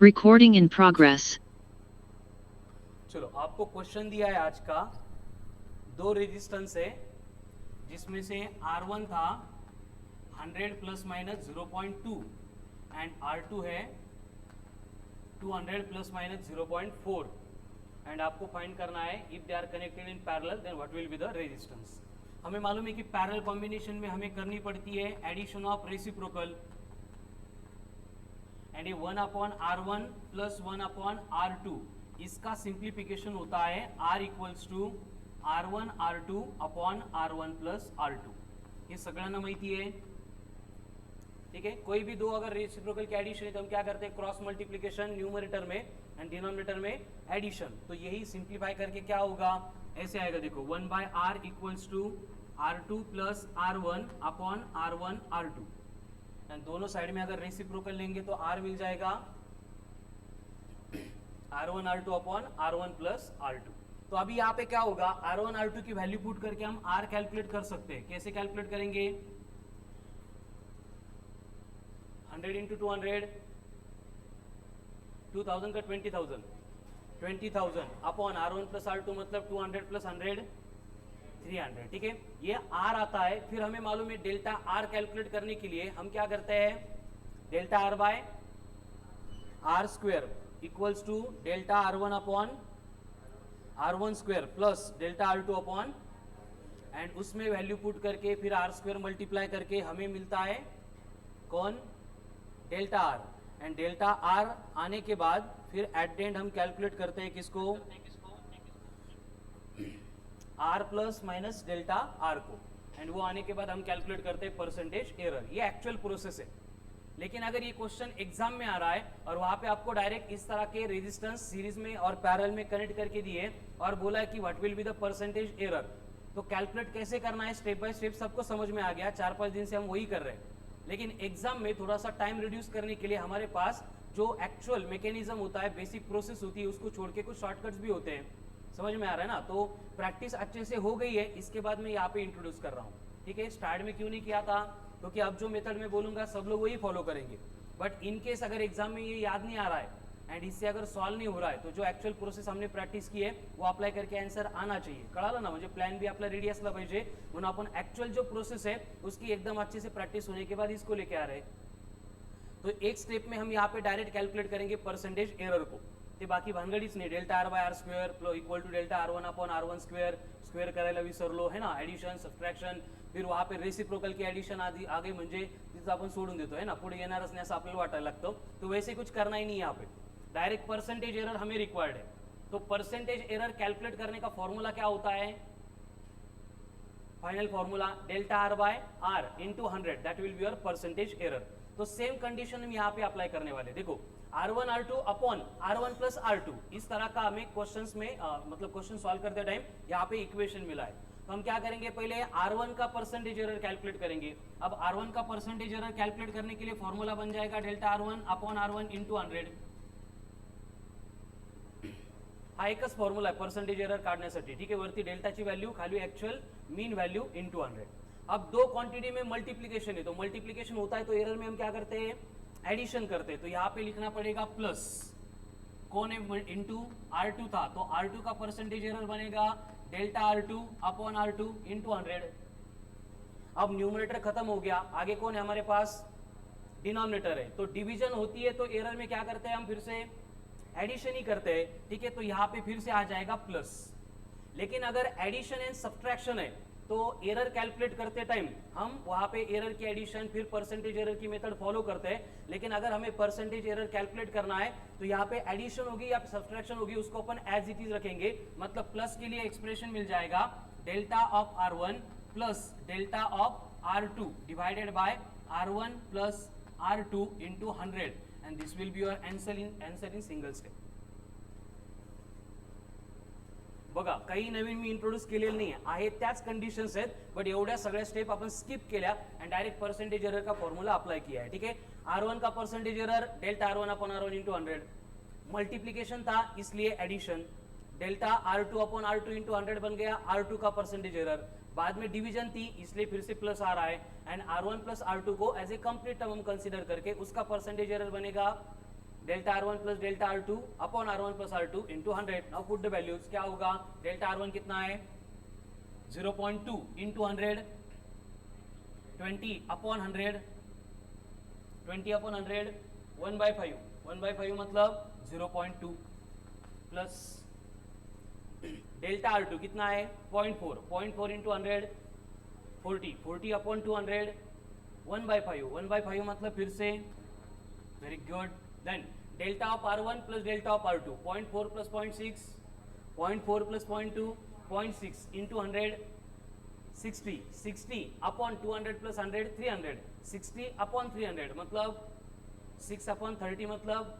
Recording in progress. चलो आपको question दिया है आज का, दो रेजिस्टेंस है जिसमें से R1 था 100 प्लस माइनस 0.2 एंड R2 है 200 प्लस माइनस 0.4 एंड आपको फाइंड करना है if they are connected in parallel then what will be the resistance. हमें मालूम है कि पैरेलल कॉम्बिनेशन में हमें करनी पड़ती है एडिशन ऑफ रेसिप्रोकल एंड ये 1 upon R1 plus 1 upon R2, इसका सिंप्लीफिकेशन होता है R equals to R1 R2 upon R1 plus R2। ये सगळ्यांना माहिती है, ठीक है। कोई भी दो अगर रेसिप्रोकल की एडिशन है तो हम क्या करते हैं, क्रॉस मल्टीप्लीकेशन न्यूमरेटर में एंड डिनोमिनेटर में एडिशन। तो यही सिंप्लीफाई करके क्या होगा, ऐसे आएगा, देखो 1 by R equals to R2 plus R1 upon R1 R2 and दोनों साइड में अगर रेसिप्रोकल लेंगे तो R मिल जाएगा R1 R2 upon R1 plus R2। तो अभी यहाँ पे क्या होगा, R1 R2 की वैल्यू पुट करके हम R कैलकुलेट कर सकते हैं। कैसे कैलकुलेट करेंगे, 100 इंटू 200, 2000 का 20,000 अपॉन R1 प्लस R2 मतलब 200 प्लस 100 300, ठीक है। ये R आता है, फिर हमें मालूम है डेल्टा R कैलकुलेट करने के लिए हम क्या करते हैं, delta R by R square equals to delta R1 upon R1 square plus delta R2 upon and उसमें वैल्यू पुट करके फिर R स्क्वायर मल्टीप्लाई करके हमें मिलता है कौन, delta R and delta R आने के बाद फिर एट द एंड हम कैलकुलेट करते हैं किसको, R plus minus delta R को एंड वो आने के बाद हम कैलकुलेट करते हैं परसेंटेज एरर। ये एक्चुअल प्रोसेस है। लेकिन अगर ये क्वेश्चन एग्जाम में आ रहा है और वहां पे आपको डायरेक्ट इस तरह के रेजिस्टेंस सीरीज में और पैरेलल में कनेक्ट करके दिए और बोला है कि what will be the percentage error, तो कैलकुलेट कैसे करना है स्टेप बाय स्टेप सबको समझ में आ गया। 4-5 दिन से हम वही कर रहे हैं। लेकिन एग्जाम में थोड़ा सा टाइम रिड्यूस करने के लिए हमारे पास जो एक्चुअल मैकेनिज्म होता है, बेसिक प्रोसेस होती है, उसको छोड़ के कुछ शॉर्टकट्स भी होते हैं। समझ में आ रहा है ना। तो प्रैक्टिस अच्छे से हो गई है, इसके बाद मैं यहाँ पे इंट्रोड्यूस कर रहा हूँ, ठीक है। स्टार्ट में क्यों नहीं किया था, क्योंकि अब जो मेथड में बोलूंगा सब लोग वही फॉलो करेंगे। बट इन केस अगर एग्जाम में ये याद नहीं आ रहा है एंड इससे अगर सॉल्व नहीं हो रहा है तो जो एक्चुअल प्रोसेस हमने प्रॅक्टिस की है वो अप्लाई करके आंसर आना चाहिए। कळालं ना, म्हणजे प्लॅन बी आपला रेडी असला पाहिजे। म्हणून आपण एक्चुअल जो प्रोसेस है उसकी एकदम अच्छे से प्रैक्टिस होने के बाद इसको लेके आ रहे हैं। तो एक स्टेप में हम यहाँ पे डायरेक्ट कैलकुलेट करेंगे परसेंटेज एरर को। ते बाकी भानगडीच नाही, delta R by R square equal to delta R1 upon R1 square, square करायला विसरलो है ना, एडिशन सबट्रॅक्शन, फिर वहाँ पे रेसिप्रोकल की एडिशन आगे म्हणजे तिथं आपण सोडून देतो है ना, पुढे येणारच नाही असं आपल्याला वाटायला लागतं। तो वैसे कुछ करना ही नहीं यहाँ पे, डायरेक्ट परसेंटेज एरर हमें रिक्वायर्ड है। तो परसेंटेज एरर कैलकुलेट करने का फॉर्मूला क्या होता है, final formula delta R by R into 100, that will be your percentage error. तो सेम कंडीशन हम यहाँ पे अप्लाई करने वाले। देखो R1 R2 upon R1 plus R2, इस तरह का हमें क्वेश्चंस में मतलब क्वेश्चन सॉल्व करते टाइम यहाँ पे इक्वेशन मिला है। तो हम क्या करेंगे, पहले R1 का परसेंटेज एरर कैलकुलेट करेंगे। अब R1 का परसेंटेज एरर कैलकुलेट करने के लिए फॉर्मूला बन जाएगा delta R1 upon R1 into 100। हा एकच फॉर्म्युला आहे परसेंटेज एरर काढण्यासाठी, ठीक है। वरती डेल्टाची व्हॅल्यू, खाली एक्चुअल मीन वैल्यू इंटू 100। अब दो क्वांटिटी में मल्टीप्लीकेशन है, तो मल्टीप्लीकेशन होता है तो एरर में हम क्या करते हैं, एडिशन करते हैं। तो यहाँ पे लिखना पड़ेगा प्लस, कौन है इंटू R2 था, तो R2 का परसेंटेज एरर बनेगा delta R2 upon R2 into 100। अब न्यूमरेटर खत्म हो गया, आगे कौन है हमारे पास, डिनोमिनेटर है। तो डिवीजन होती है तो एरर में क्या करते हैं हम, फिर से एडिशन ही करते हैं, ठीक है। तो यहाँ पे फिर से आ जाएगा प्लस। लेकिन अगर एडिशन एंड सब्ट्रैक्शन है तो एरर कैलकुलेट करते टाइम हम वहां पे एरर की एडिशन फिर परसेंटेज एरर की मेथड फॉलो करते हैं। लेकिन अगर हमें परसेंटेज एरर कैलकुलेट करना है तो यहाँ पे एडिशन होगी या सब्ट्रैक्शन होगी, उसको अपन एज इट इज रखेंगे। मतलब प्लस के लिए एक्सप्रेशन मिल जाएगा delta of R1 plus delta of R2 divided by R1 plus R2 into 100 and this will be your answer in single step। बघा काही नवीन मी इंट्रोड्यूस केलेलं नाही आहे, त्याच कंडिशन्स आहेत, बट एवढ्या सगळ्या स्टेप आपण स्किप केल्या एंड डायरेक्ट परसेंटेज एरर का फॉर्मूला अप्लाई किया है, ठीक है। R1 का percentage error delta R1 upon R1 into 100, multiplication था इसलिए addition, delta R2 upon R2 into 100 बन गया R2 का परसेंटेज एरर। बाद में डिवीजन थी इसलिए फिर से प्लस आ रहा है एंड R1 प्लस R2 को एज ए कंप्लीट टर्म हम कंसीडर करके उसका परसेंटेज एरर बनेगा delta R1 plus delta R2 upon R1 plus R2 into 100. Now put the values. क्या होगा? डेल्टा R1 कितना है? 0.2 इंटू 100, 20 अपॉन 100, 20 अपॉन 100, 1/5. 1/5 मतलब 0.2 प्लस डेल्टा R2 कितना है? 0.4. 0.4 इंटू 100, 40. 40 अपॉन 200, 1/5. 1/5 मतलब फिर से, very good. Then delta of R1 plus delta of R2, 0.4 plus 0.6, 0.4 plus 0.2, 0.6 into 100, 60. 60 upon 200 plus 100, 300. 60 upon 300 मतलब 6 अपॉन 30 मतलब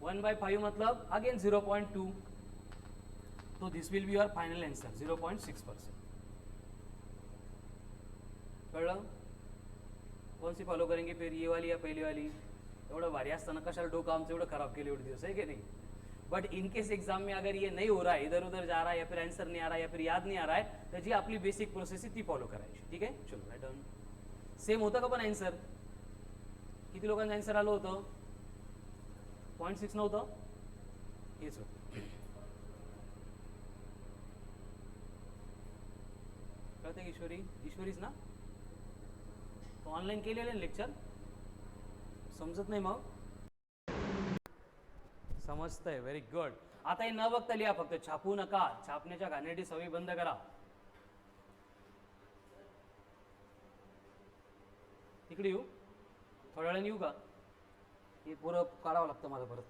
1/5 मतलब अगेन 0.2. तो this will be your final answer 0.6%. कळलं? कोण सी फॉलो करेंगे फिर, ये वाली या पहली वाली? एवढं भारी असताना कशाला डोकं आमचं एवढं खराब केलं एवढे दिवस, है की नहीं? बट इनकेस एग्जाम में अगर ये नहीं हो रहा है, इधर उधर जा रहा है, या फिर आंसर नहीं आ रहा है, या फिर याद नहीं आ रहा है, तर जी आपली बेसिक प्रोसेस आहे ती फॉलो करायची. ठीक आहे, चलो राईट डाऊन. सेम होतं का पण आन्सर? किती लोकांचं आन्सर आलं होतं? 0.6 नव्हतं? हेच होतं. कळतं ईश्वरी? ईश्वरीच ना? ऑनलाईन केलेलं आहे लेक्चर? समजत नाही मग? समजतंय, व्हेरी गुड. आता हे न बघता लिहा, फक्त छापू नका. छापण्याच्या घाणेरडी सवयी बंद करा. इकडे येऊ? थोड्या वेळाने येऊ का? हे पुरं काढावं लागतं मला परत.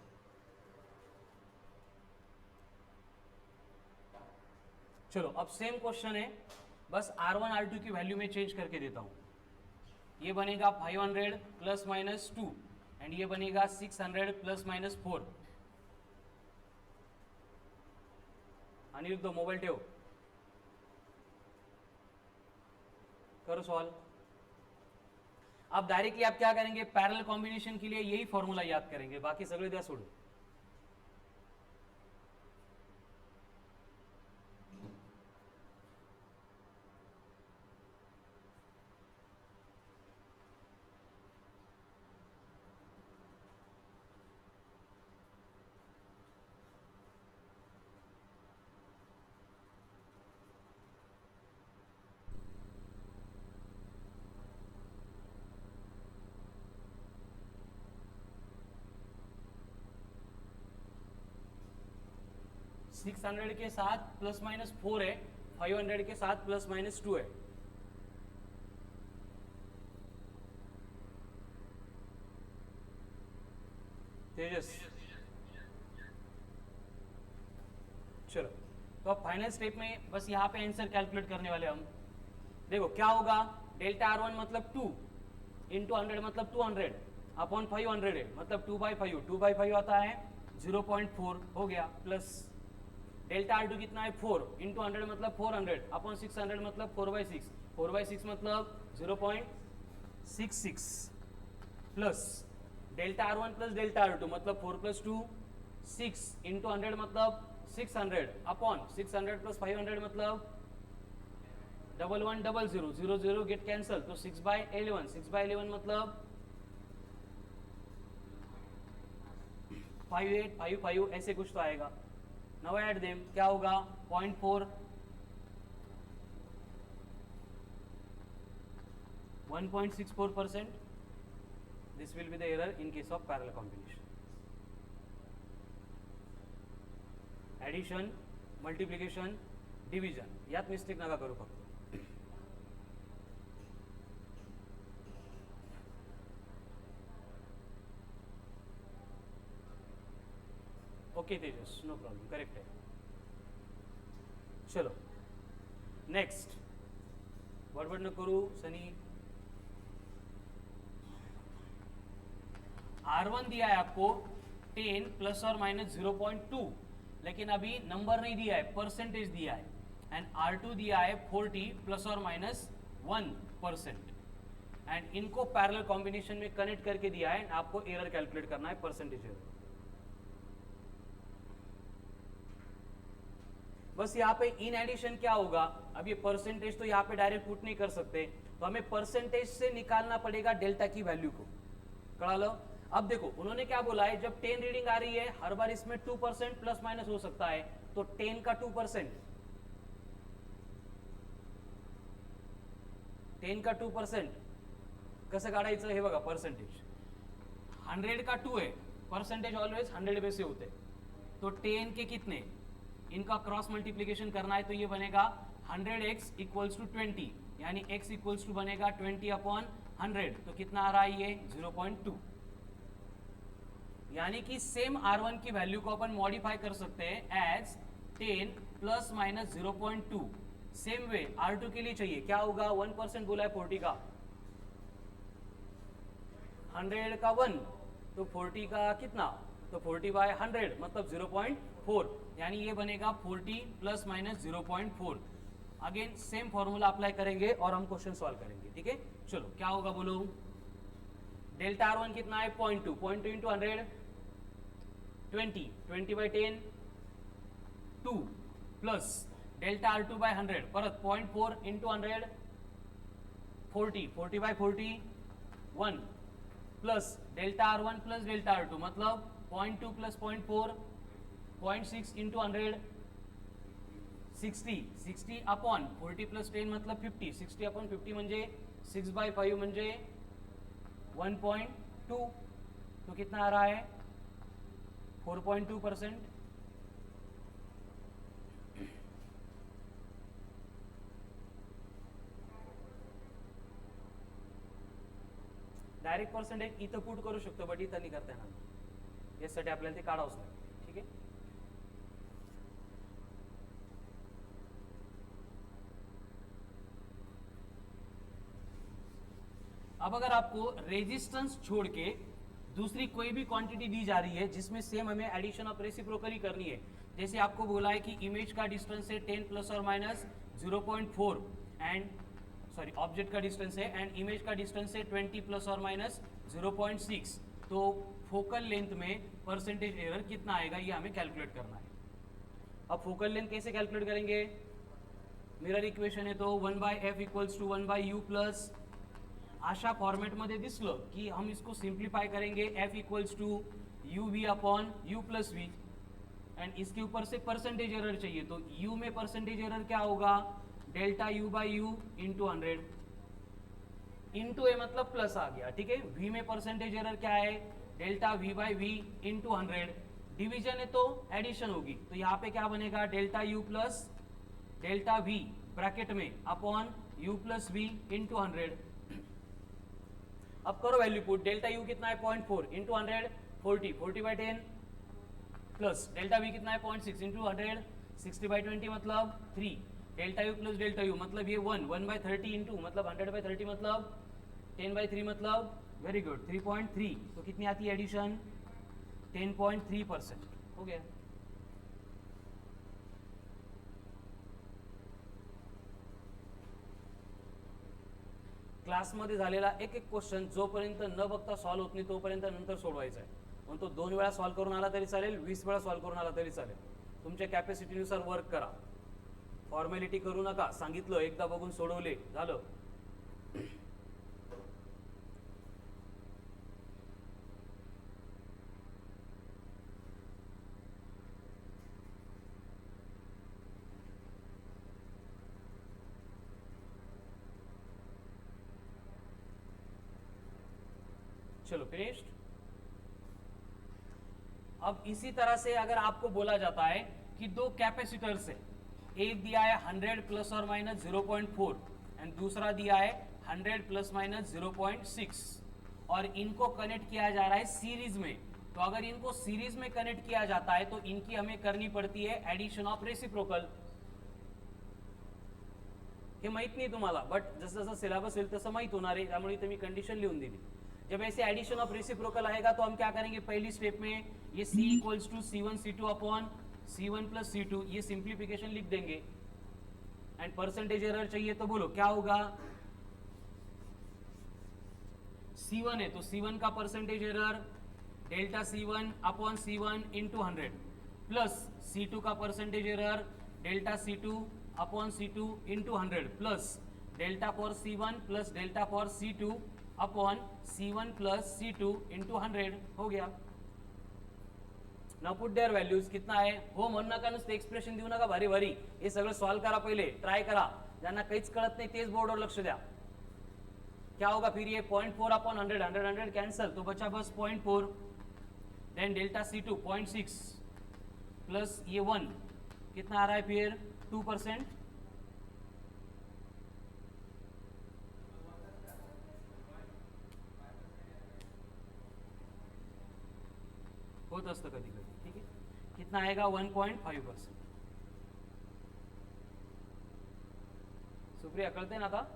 चलो अब सेम क्वेश्चन है, बस R1 R2 की वैल्यू में चेंज करके देता हूं. ये बनेगा 500 प्लस माइनस 2 एंड ये बनेगा 600 प्लस माइनस 4. अनिरुद्ध मोबाइल टेव, करो सॉल्व. अब डायरेक्टली आप क्या करेंगे? पैरेलल कॉम्बिनेशन के लिए यही फॉर्मूला याद करेंगे, बाकी सगळे द्या सोडून. सिक्स 600 के साथ प्लस माइनस 4 है, 500 के साथ प्लस माइनस 2 है. तेजस, चलो तो अब फाइनल स्टेप में बस यहाँ पे आंसर कैलकुलेट करने वाले हम. देखो क्या होगा? डेल्टा R1 मतलब 2 इंटू 100 मतलब 200 अपॉन 500 है मतलब 2/5. 2/5 आता है 0.4 हो गया. प्लस डेल्टा R2 कितना है? 4 इंटू 100 मतलब 400 अपॉन 600 मतलब 4/6. 4/6 मतलब 0.66 plus delta R1 plus delta R2 मतलब 4 प्लस 2 6 इंटू 100 मतलब 600 अपॉन 600 प्लस 500 मतलब 1100. 0 0 गेट कैंसल तो 6/11. 6/11 मतलब 5855 ऐसे कुछ तो आएगा. Now add them. क्या होगा? 0.4 1.64%. This will be the error in case of parallel combination. Addition, multiplication, division यात मिस्टेक नका करू फक्त. Okay Tejas, no problem, correct है. चलो नेक्स्ट, बड़बड़ न करू सनी. R1 दिया है आपको 10 प्लस और माइनस 0.2, लेकिन अभी नंबर नहीं दिया है, परसेंटेज दिया है. एंड R2 दिया है 40 प्लस और माइनस 1%. एंड इनको पैरेलल कॉम्बिनेशन में कनेक्ट करके दिया है. आपको एरर कैलकुलेट करना है, परसेंटेज एरर. बस यहाँ पे इन एडिशन क्या होगा? अब ये परसेंटेज तो यहाँ पे डायरेक्ट पुट नहीं कर सकते, तो हमें परसेंटेज से निकालना पड़ेगा डेल्टा की वैल्यू को. कळालं? अब देखो उन्होंने क्या बोला है, जब 10 रीडिंग आ रही है हर बार इसमें 2% प्लस माइनस हो सकता है, तो 10 का 2%, 10 का 2% कसं काढायचं हे बघा, पर्सेंटेज 100 का 2 है, परसेंटेज ऑलवेज 100 में से होते हैं, तो 10 के कितने, इनका क्रॉस मल्टीप्लीकेशन करना है, तो ये बनेगा 100x इक्वल्स टू 20, यानी x इक्वल्स टू बनेगा 20 अपॉन 100, तो कितना आ रहा है ये 0.2, यानी कि सेम R1 की वैल्यू को अपन मॉडिफाई कर सकते हैं as 10 plus minus 0.2, same way R2 के लिए चाहिए, क्या होगा, 1% बोला है 40 का, 100 का 1, तो 40 का कितना, तो 40 बाय 100 मतलब 0.4, यानी ये बनेगा 40 plus minus 0.4। Again same formula apply करेंगे और हम क्वेश्चन सॉल्व करेंगे, ठीक है। चलो क्या होगा बोलो, डेल्टा R1 कितना है 0.2, 0.2 into 100 20, 20 by 10 2 plus delta R2 by 100 परत 0.4 into 100 40, 40 by 40 1 plus delta R1 plus delta R2 मतलब 0.2 प्लस 0.4 0.6 इंटू 100 60, 60 अपॉन 40 प्लस 10 मतलब 50, 60 अपॉन 50 म्हणजे 6 बाय 5 म्हणजे 1.2, तो कितना आ रहा है 4.2%। डायरेक्ट पर्सेंटेज इथं पुट करू शकतो, बट इथं नाही करता येणार, यासाठी आपल्याला ते काढावंच लागेल, ठीक आहे। अब अगर आपको रेजिस्टेंस छोड़ के दूसरी कोई भी क्वांटिटी दी जा रही है जिसमें सेम हमें एडिशन ऑफ रेसिप्रोकली करनी है, जैसे आपको बोला है कि इमेज का डिस्टेंस है 10 प्लस और माइनस 0.4 एंड सॉरी ऑब्जेक्ट का डिस्टेंस है एंड इमेज का डिस्टेंस है 20 प्लस और माइनस 0.6, तो फोकल लेंथ में परसेंटेज एरर कितना आएगा ये हमें कैलकुलेट करना है। अब फोकल लेंथ कैसे कैलकुलेट करेंगे, मिरर इक्वेशन है तो 1/f equals to 1/u plus, अशा फॉर्मेट मध्ये दिसलं कि हम इसको सिंप्लीफाई करेंगे, f equals to u v upon u plus v, and इसके ऊपर से परसेंटेज एरर चाहिए, तो u में परसेंटेज एरर क्या होगा, delta u by U into 100, into A मतलब प्लस आ गया, ठीक है। v में परसेंटेज एरर क्या है, delta v by V into 100, division है तो एडिशन होगी, तो यहाँ पे क्या बनेगा delta u plus delta v bracket में upon u plus V into 100। अब करो वैल्यू पुट, डेल्टा u कितना है 0.4 into 100 40, 40 by 10 plus delta v कितना है 0.6 इंटू 100 60 बाई 20 मतलब 3, delta u plus delta u मतलब ये 1 बाई 30 इंटू मतलब 100 बाई 30 मतलब 10 बाई 3 मतलब वेरी गुड 3.3, तो कितनी आती है एडिशन 10.3%, हो गया। क्लासमध्ये झालेला एक एक क्वेश्चन जोपर्यंत न बघता सॉल्व होत नाही तोपर्यंत नंतर सोडवायचा आहे, पण तो 2 वेळा सॉल्व करून आला तरी चालेल, 20 वेळा सॉल्व करून आला तरी चालेल, तुमच्या कॅपॅसिटीनुसार वर्क करा, फॉर्मॅलिटी करू नका, सांगितलं एकदा बघून सोडवले झालं। चलो फिनिश्ड। अब इसी तरह से अगर आपको बोला जाता है कि दो कैपेसिटर्स है, एक दिया है 100 प्लस और माइनस 0.4 एंड दूसरा दिया है 100 प्लस माइनस 0.6 और इनको कनेक्ट किया जा रहा है सीरीज में, तो अगर इनको सीरीज में कनेक्ट किया जाता है तो इनकी हमें करनी पड़ती है एडिशन ऑफ रेसिप्रोकल। हे माहित नहीं तुम्हाला, बट जसं जसं सिलेबस होईल तसं माहित होणार आहे, त्यामुळे इथे मी कंडिशन लिहून दिली। जब ऐसे एडिशन ऑफ रेसिप्रोकल आएगा तो हम क्या करेंगे, पहली स्टेप में ये C equals to C1 C2 upon C1 plus C2, ये सिंप्लीफिकेशन लिख देंगे एंड परसेंटेज एरर चाहिए तो बोलो क्या होगा, C1 है तो C1 का percentage error delta C1 upon C1 into 100 plus C2 का percentage error delta C2 upon C2 into 100 plus delta for C1 plus delta for C2 upon C1 plus C2 into 100 हो गया. Now put their values. कितना आहे हो म्हणू नका, नुसते expression देऊ नका भारी भारी. हे सगळं सॉल्व करा पहिले, ट्राय करा. ज्यांना काहीच कळत नाही तेच बोर्डवर लक्ष द्या. क्या होगा फिर ये 0.4 अपॉन 100, 100 कैंसल, तो बचा बस 0.4. देन डेल्टा C2 0.6 प्लस ये 1 कितना आ रहा है फिर 2%. होत असतं कधी कधी. ठीक है, कितना आएगा 1.5%. सुप्रिया कळते ना आता.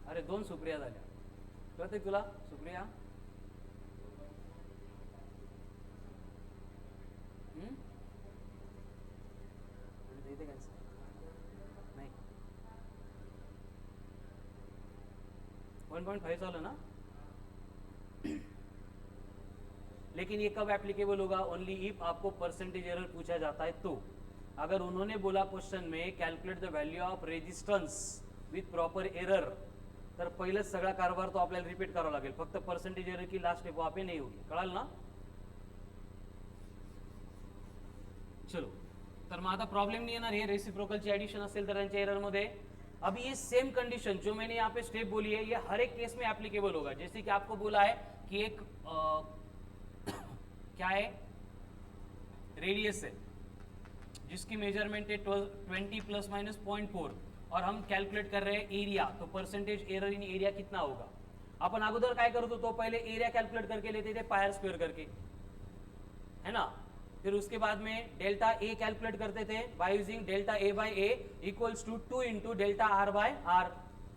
अरे 2 सुप्रिया झाल्या. कळते तुला सुप्रिया. नाही 1.5 चालू ना. लेकिन ये कब एप्लीकेबल होगा? ओनली इफ आपको परसेंटेज एरर पूछा जाता है तो. अगर उन्होंने बोला क्वेश्चन में calculate the value of resistance with proper error, तर पहिलेच सगळा कारभार तो आपल्याला रिपीट करावा लागेल. फक्त परसेंटेज एरर की लास्ट स्टेप वहां पे नहीं होगी. कळाल ना. चलो, तर मग आता प्रॉब्लेम नहीं येणार. हे रेसिप्रोकलची ऍडिशन असेल तर त्यांच्या एरर मध्ये. अभी ये सेम कंडीशन जो मैंने यहाँ पे स्टेप बोली है, ये हर एक केस में एप्लीकेबल होगा. जैसे कि आपको बोला है कि एक क्या है रेडियस है जिसकी मेजरमेंट है 20 प्लस माइनस 0.4 और हम कैलकुलेट कर रहे हैं एरिया. तो परसेंटेज एरर इन एरिया कितना होगा. अपन अगोदर काय करत होतो, पहले एरिया कैलकुलेट करके लेते थे पायर स्क्वेअर करके, है ना. फिर उसके बाद में डेल्टा ए कैलकुलेट करते थे by using delta A by A equals to 2 into delta R by R.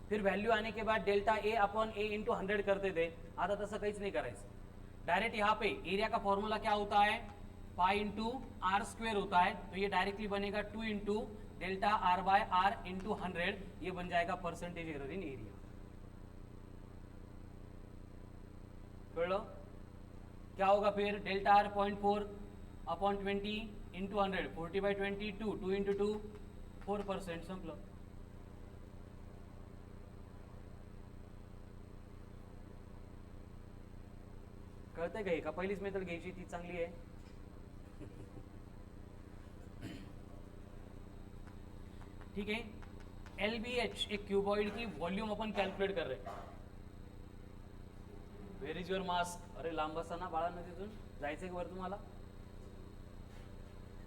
फिर वैल्यू आने के बाद delta A upon A into 100 करते थे. आता तसं काहीच नहीं करायचं. डायरेक्ट यहाँ पे एरिया का फॉर्मूला क्या होता है, पाई इंटू आर स्क्वेयर होता है. तो ये डायरेक्टली बनेगा 2 into delta R by R into 100. ये बन जाएगा परसेंटेज एरर इन एरिया. कळलं. क्या होगा फिर delta R 0.4 upon 20 into 100, 40 by 20 2 into 2 4%. संपलं. कळतंय का. का पहिलीच मेथड घ्यायची ती चांगली आहे. ठीक है. LBH एक क्यूबॉइड की वॉल्यूम अपन कैलकुलेट कर रहे हैं. Where is your mask. अरे लांब बसा ना बाळांना, तिथून जायचंय वर तुम्हाला.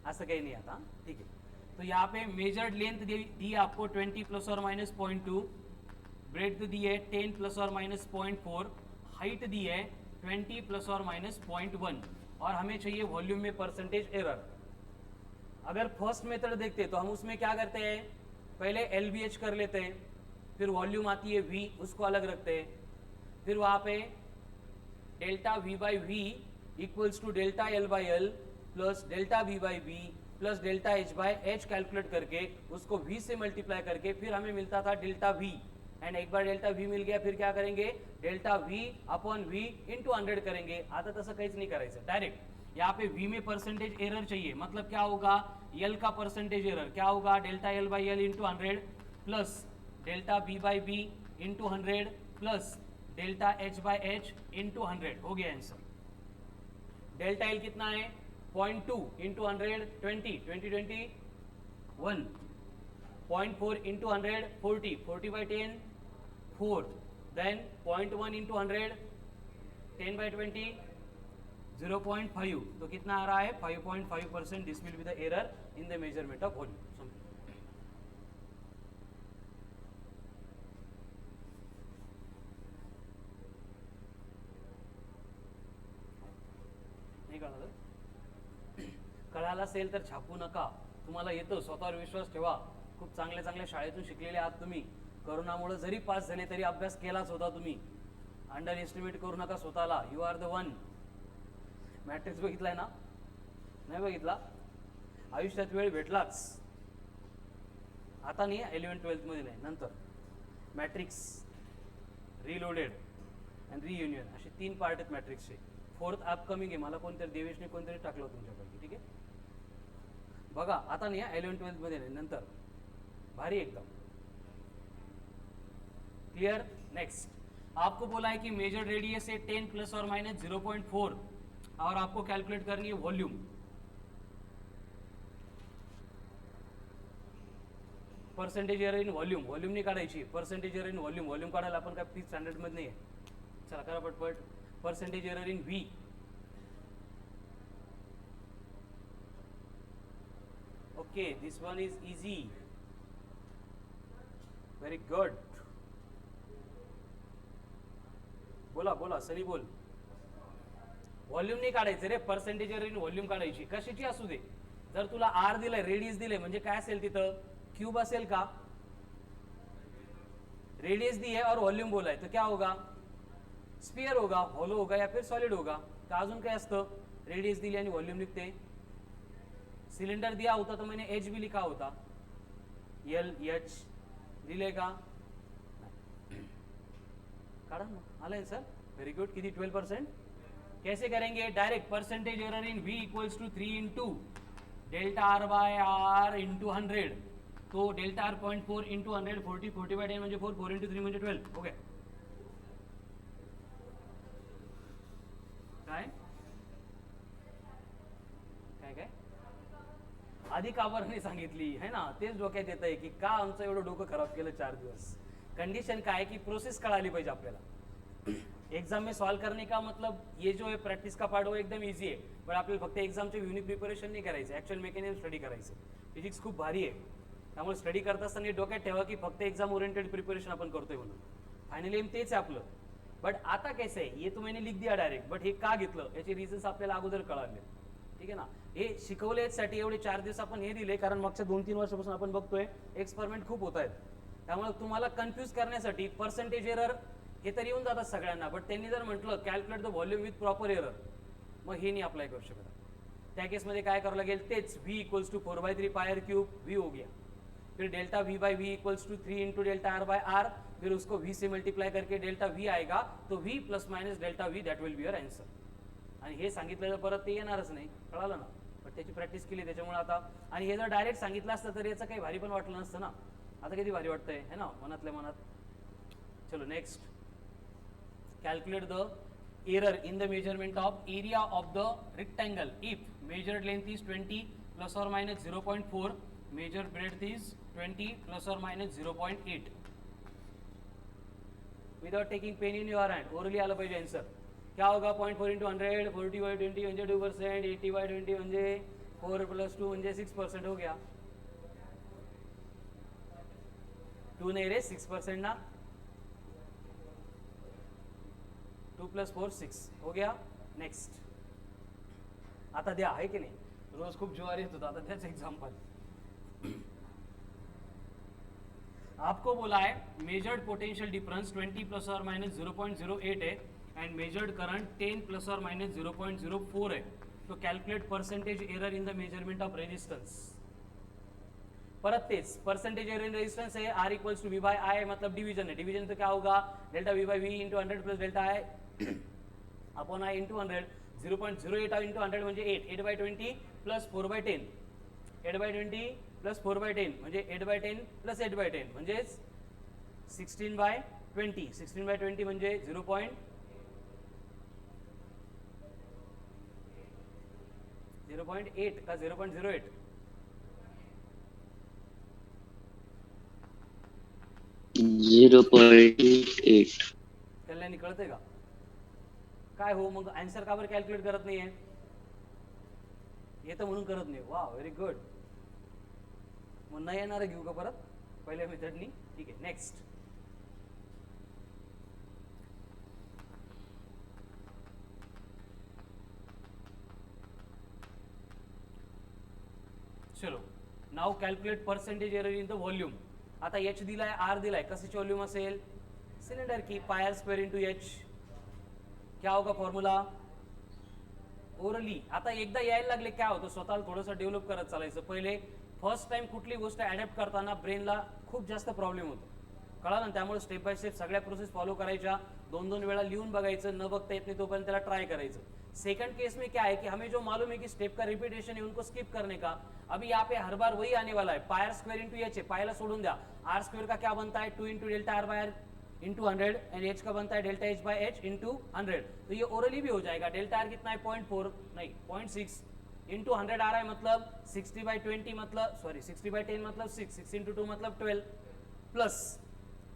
असं काही नाही आता. ठीक है. तो यहाँ पे मेजर्ड लेंथ दी आपको 20 प्लस और माइनस 0.2, ब्रेड्थ दी है 10 प्लस और माइनस 0.4, हाइट दी है 20 प्लस और माइनस 0.1 और हमें चाहिए वॉल्यूम में परसेंटेज एरर. अगर फर्स्ट मेथड देखते तो हम उसमें क्या करते हैं, पहले LBH कर लेते हैं, फिर वॉल्यूम आती है V, उसको अलग रखते हैं. फिर वहाँ पे delta V by V equals to delta L by L plus delta V by V plus delta H by H calculate करके उसको V से मल्टीप्लाई करके फिर हमें मिलता था डेल्टा V. एंड एक बार डेल्टा V मिल गया फिर क्या करेंगे, delta V upon V into 100 करेंगे. आता तसं काहीच नहीं करायचं. डायरेक्ट यहाँ पे V में परसेंटेज एरर चाहिए. मतलब क्या होगा, L का परसेंटेज एरर क्या होगा, delta L by L into 100 plus delta V by V into 100 plus delta H by H into 100. हो गया आंसर. डेल्टा L कितना है 0.2 into 100 20 20 20 1, 0.4 into 100 40 40 by 10 4, then 0.1 into 100 10 by 20 0.5. तो कितना आ रहा है 5.5%. This will be the error in the measurement of volume. नहीं कळालं. कळालं असेल तर छापू नका. तुम्हाला येतं, स्वतःवर विश्वास ठेवा. खूप चांगल्या चांगल्या शाळेतून शिकलेले आहात तुम्ही. करोनामुळे जरी पास झाले तरी अभ्यास केलाच होता तुम्ही. अंडर एस्टिमेट करू नका स्वतःला. You are the one. Matrix बघितलाय ना, नाही बघितला. आयुष्यात वेळ भेटलाच. आता नाही 11th 12th मध्ये नाही, नंतर. मॅट्रिक्स, रिलोडेड अँड रियुनियन असे 3 पार्ट आहेत मॅट्रिक्सचे. 4th अपकमिंग आहे. मला कोणतरी देवेशने कोणतरी टाकलं तुमच्यापैकी. ठीक आहे, बघा. आता नाही 11th 12th मध्ये नाही, नंतर. भारी एकदम. क्लिअर. नेक्स्ट आपको बोला है कि मेजर रेडियस है 10 प्लस और माइनस 0.4 और आपको कैलकुलेट करनी है volume. Percentage error in volume, volume नहीं काढायची, percentage error in volume, volume काढायला आपण काय फिफ्थ स्टँडर्ड मध्ये नाही आहे। चला करा पटपट, percentage error in V, okay this one is easy, very good. बोला बोला सनी बोल। व्हॉल्यूम नाही काढायचं रे, पर्सेंटेज एरर इन व्हॉल्यूम काढायची, कशाची असू दे। जर तुला आर दिलाय, रेडियस दिले म्हणजे काय असेल तिथं, क्यूब असेल का, रेडियस दी है और वॉल्यूम बोला है तो क्या होगा, स्फीयर होगा, हॉलो होगा या फिर सॉलिड होगा। तर अजून काय असतं, रेडियस दिली आणि व्हॉल्यूम लिखते। सिलेंडर दिया होता तो मैंने एच भी लिखा होता, एल एच दिले का, काढा ना, आलाय सर, वेरी गुड। किती 12%। कैसे करेंगे, direct percentage error in V equals to 3 into delta R by R into 100, तो डेल्टा आर 0.4 इंटू 100, 40 40 बाय 10 म्हणजे 4, 4 इंटू 3 म्हणजे 12। ओके काय काय काय आधी का बरं नाही सांगितली है ना, तेच डोक्यात येत आहे की का आमचं एवढं डोकं खराब केलं 4 दिवस। कंडीशन काय की प्रोसेस कळाली पाहिजे आपल्याला। एग्जाम में सॉल्व करने का मतलब ये जो है प्रैक्टिस का पार्ट वो एकदम इजी है, पण आपल्याला फक्त एक्झामचे युनिक प्रिपरेशन नाही करायचं, ऍक्च्युअल मेकॅनिझम स्टडी करायचं। फिजिक्स खूप भारी आहे, त्यामुळे स्टडी करत असताना डोक्यात ठेवा की फक्त एक्झाम ओरिएंटेड प्रिपरेशन आपण करतोय म्हणून, फायनली एम तेच आहे आपलं। बट आता कैसे आहे, ये तो मैंने लिख दिया डायरेक्ट, बट हे का घेतलं याचे रिझन्स आपल्याला अगोदर कळाले, ठीक आहे ना। हे शिकवल्यासाठी एवढे 4 दिवस आपण हे दिले, कारण मागच्या 2-3 वर्षापासून आपण बघतोय एक्सपेरिमेंट खूप होत आहेत, त्यामुळे तुम्हाला कन्फ्यूज करण्यासाठी पर्सेंटेज एरर हे तर येऊन जातात सगळ्यांना, बट त्यांनी जर म्हटलं calculate the volume with proper error, मग हे नाही अप्लाई करू शकत। त्या केसमध्ये काय करावं लागेल, तेच v equals to 4/3 pi R cube, v हो गया, फिर delta v by v equals to 3 into delta R by R, फिर उसको v से मल्टीप्लाई करके डेल्टा v आएगा, तो v plus minus delta v that will be your answer. आणि हे सांगितलेलं परत ते येणारच नाही, कळालं ना, पण त्याची प्रॅक्टिस केली त्याच्यामुळे आता। आणि हे जर डायरेक्ट सांगितलं असतं तर याचं काही भारी पण वाटलं नसतं ना, आता किती भारी वाटतंय है ना, मनातल्या मनात। चलो next, calculate the error in the measurement of area of the rectangle if measured length is 20 plus or minus 0.4, measured breadth is 20 plus or minus 0.8। without taking pen in your hand, orally आलं पाहिजे answer. क्या होगा, 0.4 into 100, 40 by 20 म्हणजे 2%, 80 bye 20 म्हणजे 4 plus 2 म्हणजे 6% हो गया, 2 नहीं रे 6% ना, 2 प्लस 4 6 हो गया। नेक्स्ट, आता द्या, आहे की नाही, रोज खूप ज्वारी येत होता, आता त्याच एग्जाम्पल। आपको बोला है मेजर्ड पोटेंशियल डिफरेंस 20 प्लस और माइनस 0.08 है एंड मेजर्ड करंट 10 प्लस और माइनस 0.04 है, तो calculate percentage error in the measurement of resistance. परत तेच, परसेंटेज एरर इन रेजिस्टेंस है, R equals to V by I, मतलब डिवीजन है, डिवीजन तो क्या होगा, delta V by V into 100 plus delta I upon I into 100, 0.08 into 100 म्हणजे 8, 8 by 20 plus 4 by 10, 8 by 20 plus 4 by 10 म्हणजे 8 बाय 10 प्लस 8 बाय 10 म्हणजे 16 bye 20, 16 bye 20 म्हणजे 0.08 का 0.08, 0.8। कल्याणी कळतंय का काय हो, मग आन्सर का बरं कॅल्क्युलेट करत नाहीये, येतं म्हणून करत नाही, वा व्हेरी गुड। मग नाही येणार घेऊ का परत पहिल्या मेथडनी, ठीक आहे। नेक्स्ट, चलो now calculate percentage error in the volume. आता एच दिलाय, आर दिलाय, कशाची व्हॉल्यूम असेल, सिलेंडर की, पाय आर स्क्वेअर इंटू एच, क्या होगा फॉर्म्युला, ओरली। आता एकदा यायला लागले काय होतं, स्वतःला थोडंसं डेव्हलप करत चालायचं। पहिले फर्स्ट टाइम कुठली गोष्ट ॲडॅप्ट करताना ब्रेनला खूप जास्त प्रॉब्लेम होतो, कळालं ना, त्यामुळे स्टेप बाय स्टेप सगळ्या प्रोसेस फॉलो करायच्या, 2-2 वेळा लिहून बघायचं, न बघता येत नाही तोपर्यंत त्याला ट्राय करायचं। सेकंड केस में क्या है कि हमें जो मालूम है कि स्टेप का रिपीटेशन है उनको स्किप करने का, अभी यहाँ पे हर बार वही आने वाला है, पाई आर स्क्वायर इंटू एच है, पाईला सोडून द्या, आर स्क्वायर का क्या बनता है 2 into delta R by R, into 100 and H का बनता है delta H by H into 100, तो ये ओरली भी हो जाएगा। डेल्टा आर कितना है 0.4 नहीं 0.6 इंटू 100 आ रहा है, मतलब 60/20 मतलब सॉरी 60/10 मतलब 6 इंटू 2 मतलब 12 प्लस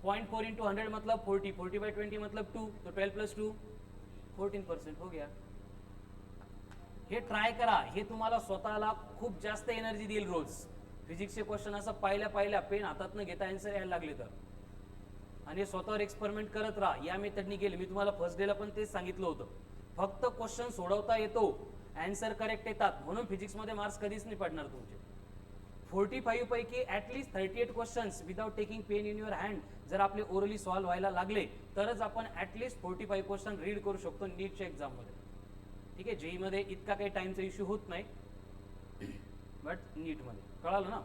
0.4 इंटू 100 मतलब 40/20 मतलब 2, तो 12 प्लस 2 14% हो गया। हे ट्राय करा, हे तुम्हाला स्वतःला खूप जास्त एनर्जी देईल रोज। फिजिक्सचे क्वेश्चन असं पाहिल्या पेन हातात न घेता आन्सर यायला लागले तर, आणि स्वतःवर एक्सपेरिमेंट करत राहा। या मेथडनी गेले, मी तुम्हाला फर्स्ट डेला पण तेच सांगितलं होतं, फक्त क्वेश्चन सोडवता येतो, आन्सर करेक्ट येतात, म्हणून फिजिक्समध्ये मार्क्स कधीच नाही पडणार तुमचे। 45 पैकी at least 38 questions without taking pain in your hand जर आपले ओरली सॉल्व्ह व्हायला लागले तरच आपण ॲटलीस्ट 45 क्वेश्चन रीड करू शकतो नीटच्या एक्झाममध्ये। ठीक आहे, जेई मध्ये इतका काही टाइमचा इश्यू होत नाही, बट नीटमध्ये कळालं ना।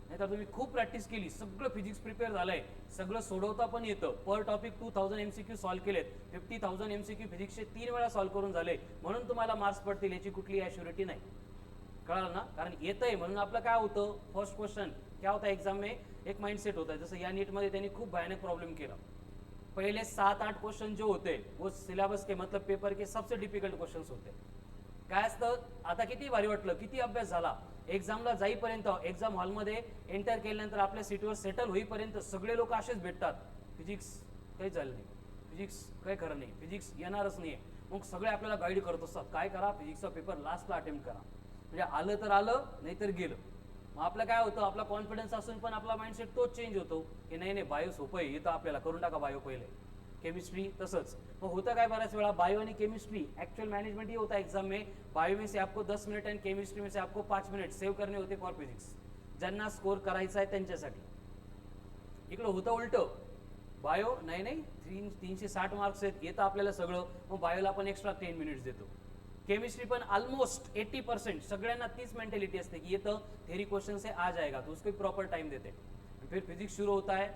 नाही तर तुम्ही खूप प्रॅक्टिस केली, सगळं फिजिक्स प्रिपेअर झालंय, सगळं सोडवता पण येतं, पर टॉपिक 2000 MCQ सॉल्व्ह केलेत, 50,000 MCQ फिजिक्सचे 3 वेळा सॉल्व्ह करून झाले, म्हणून तुम्हाला मार्क्स पडतील याची कुठली ॲश्युरिटी नाही। कळालं ना, कारण येतंय म्हणून आपलं काय होतं, फर्स्ट क्वेश्चन क्या होता एग्जाम में, एक माइंडसेट होता है। जसं या नीटमध्ये त्यांनी खूप भयानक प्रॉब्लेम केला, पहले 7-8 क्वेश्चन जो होते वो सिलेबस के मतलब पेपर के सबसे डिफिकल्ट क्वेश्चंस होते। काय असतं, आता किती भारी वाटलं, किती अभ्यास झाला, एक्झामला जाईपर्यंत, एक्झाम हॉलमध्ये एंटर केल्यानंतर आपल्या सीटवर सेटल होईपर्यंत सगळे लोक असेच भेटतात, फिजिक्स काही झालं नाही, फिजिक्स काही खरं नाही, फिजिक्स येणारच नाही। मग सगळे आपल्याला गाईड करत असतात, काय करा, फिजिक्सचा पेपर लास्टला अटेम्प्ट करा, म्हणजे आलं तर आलं, नाही तर गेलं। मग आपलं काय होतं, आपला कॉन्फिडन्स असून पण आपला माइंडसेट तोच चेंज होतो की नाही बायो सोपं आहे, येतं आपल्याला, करून टाका बायो पहिले। केमिस्ट्री तसंच मग होतं काय, बऱ्याच वेळा बायो आणि केमिस्ट्री एक्चुअल मैनेजमेंट ये होता है एग्जाम में, बायो में से आपको 10 मिनट एंड केमिस्ट्री में से आपको 5 मिनट सेव्ह करणे होते फॉर फिजिक्स, ज्यांना स्कोर करायचा आहे त्यांच्यासाठी। इकडं होतं उलटं, बायो नाही 360 मार्क्स आहेत, येतं आपल्याला सगळं, मग बायोला पण एक्स्ट्रा 10 मिनिट्स देतो। केमिस्ट्री पण ऑलमोस्ट 80% सगळ्यांना तीच मेंटेलिटी असते कि ये तो थेरी क्वेश्चन से आ जाएगा, तो उसको प्रॉपर टाइम देते। फिर फिजिक्स शुरू होता है,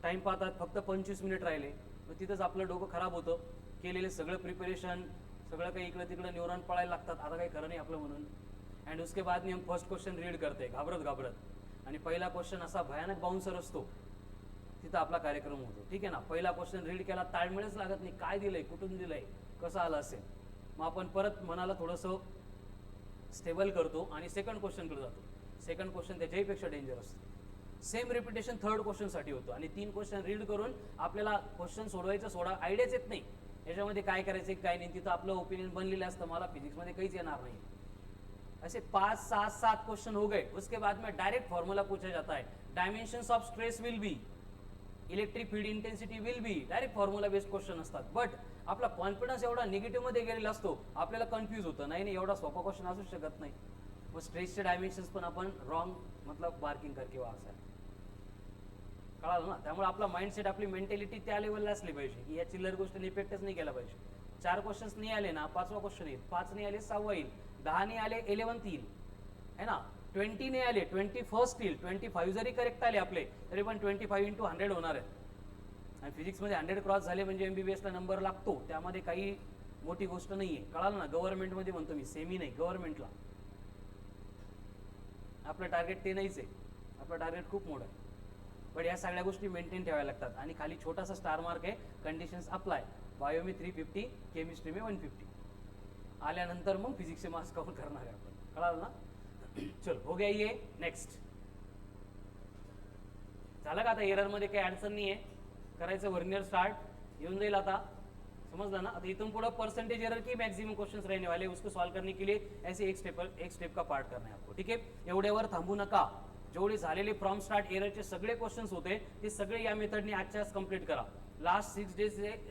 टाइम पाहतात फक्त 25 मिनिट राहिले, मग तिथंच आपलं डोकं खराब होतं, केलेले सगळं प्रिपरेशन, सगळं काही इकडं तिकडं न्यूरॉन पळायला लागतात, आता काही खरं नाही आपलं म्हणून। अँड उसके बाद में हम फर्स्ट क्वेश्चन रीड करते घाबरत, आणि पहिला क्वेश्चन असा भयानक बाउन्सर असतो, तिथं आपला कार्यक्रम होतो। ठीक आहे ना, पहिला क्वेश्चन रीड केला ताळमेळच लागत नाही, काय दिलंय, कुठून दिलंय, कसं आलं असेल, मग आपण परत मनाला थोडंसं स्टेबल करतो आणि सेकंड क्वेश्चनकडे जातो। सेकंड क्वेश्चन त्याच्याहीपेक्षा डेंजर असतो, सेम रिपिटेशन थर्ड क्वेश्चनसाठी होतो, आणि 3 क्वेश्चन रीड करून आपल्याला क्वेश्चन सोडवायचं आयडियाच येत नाही, याच्यामध्ये काय करायचं काय नाही, तिथं आपलं ओपिनियन बनलेलं असतं, मला फिजिक्समध्ये काहीच येणार नाही। ऐसे 5, 6, 7 क्वेश्चन हो गए, उसके बाद में डायरेक्ट फॉर्मूला पूछा जाता है, dimensions of stress will be, electric field intensity will be, direct formula based question असतात। बट आपला कॉन्फिडन्स एवढा निगेटिव्ह मध्ये गेलेला असतो, आपल्याला कन्फ्यूज होतं, नाही एवढा सोपा क्वेश्चन असू शकत नाही, मग स्ट्रेसचे डायमेन्शन्स पण आपण रॉंग मतलब मार्किंग करके वाचा, कळालं ना। त्यामुळे आपला माइंडसेट, आपली मेंटॅलिटी त्या लेवलला असली पाहिजे की या चिल्लर गोष्टीने इफेक्टच नाही केला पाहिजे। 4 क्वेश्चन्स नाही आले ना, 5वा क्वेश्चन येईल, 5 नाही आले 6वा येईल, 10 नाही आले 11th येईल, है ना, 20 नाही आले 21st येईल, 25 जरी करेक्ट आले आपले तरी पण 25 इंटू 100 होणार आहे। आणि फिजिक्समध्ये 100 क्रॉस झाले म्हणजे एमबीबीएसला नंबर लागतो, त्यामध्ये काही मोठी गोष्ट नाहीये, कळालं ना। गव्हर्नमेंटमध्ये म्हणतो मी, सेमी नाही, गव्हर्नमेंटला आपलं टार्गेट ते नाहीच आहे, आपलं टार्गेट खूप मोठं आहे, पण या सगळ्या गोष्टी मेंटेन ठेवायला लागतात। आणि खाली छोटासा स्टार मार्क आहे, कंडिशन्स अप्लाय, बायो में 350, केमिस्ट्री में 150, आल्यानंतर मग फिजिक्सचे मार्क्स कव्हर करणार आहे आपण, कळालं ना। चलो हो गया ये, नेक्स्ट झालं का, आता एरर मध्ये काही अडचण नाही आहे, करायचं वर्नियर स्टार्ट, येऊन जाईल आता, समझला ना। आता इथून पुढे परसेंटेज एरर की मैक्सिमम क्वेश्चंस रहने वाले, उसको सॉल्व करने के लिए ऐसे एक स्टेप का पार्ट करना है आपको। ठीक है, एवढ्यावर थांबू नका, जेवढे झालेले फ्रॉम स्टार्ट एररचे सगळे क्वेश्चंस होते ते सगळे या मेथडने आजच्या आज कंप्लीट करा। लास्ट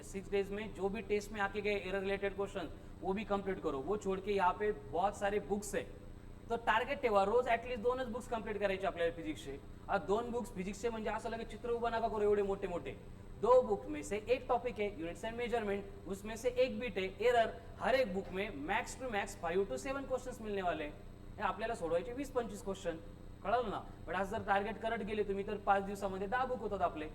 6 डेज में जो भी टेस्ट में आके गए एरर रिलेटेड क्वेश्चन वो भी कंप्लीट करो, वो छोड़ के यहाँ पे बहुत सारे बुक्स है, तो टार्गेट ठेवा, रोज ऍटलीस्ट 2च बुक्स कंप्लीट करायचे आपल्याला फिजिक्सचे। आज 2 बुक्स फिजिक्सचे म्हणजे असं लगे चित्र उभं नका करू एवढे मोठे मोठे, 2 बुक में से एक टॉपिक है यूनिट्स एंड मेजरमेंट, उसमें से एक बीट है एरर, हर एक बुक में max to max 5 to 7 questions मिळने वाले हैं, आपल्याला सोडवायचे 20-25 क्वेश्चन, कळलं ना। पण आज जर टार्गेट करत गेले तुम्ही तर 5 दिवसामध्ये 10 बुक होतात आपले,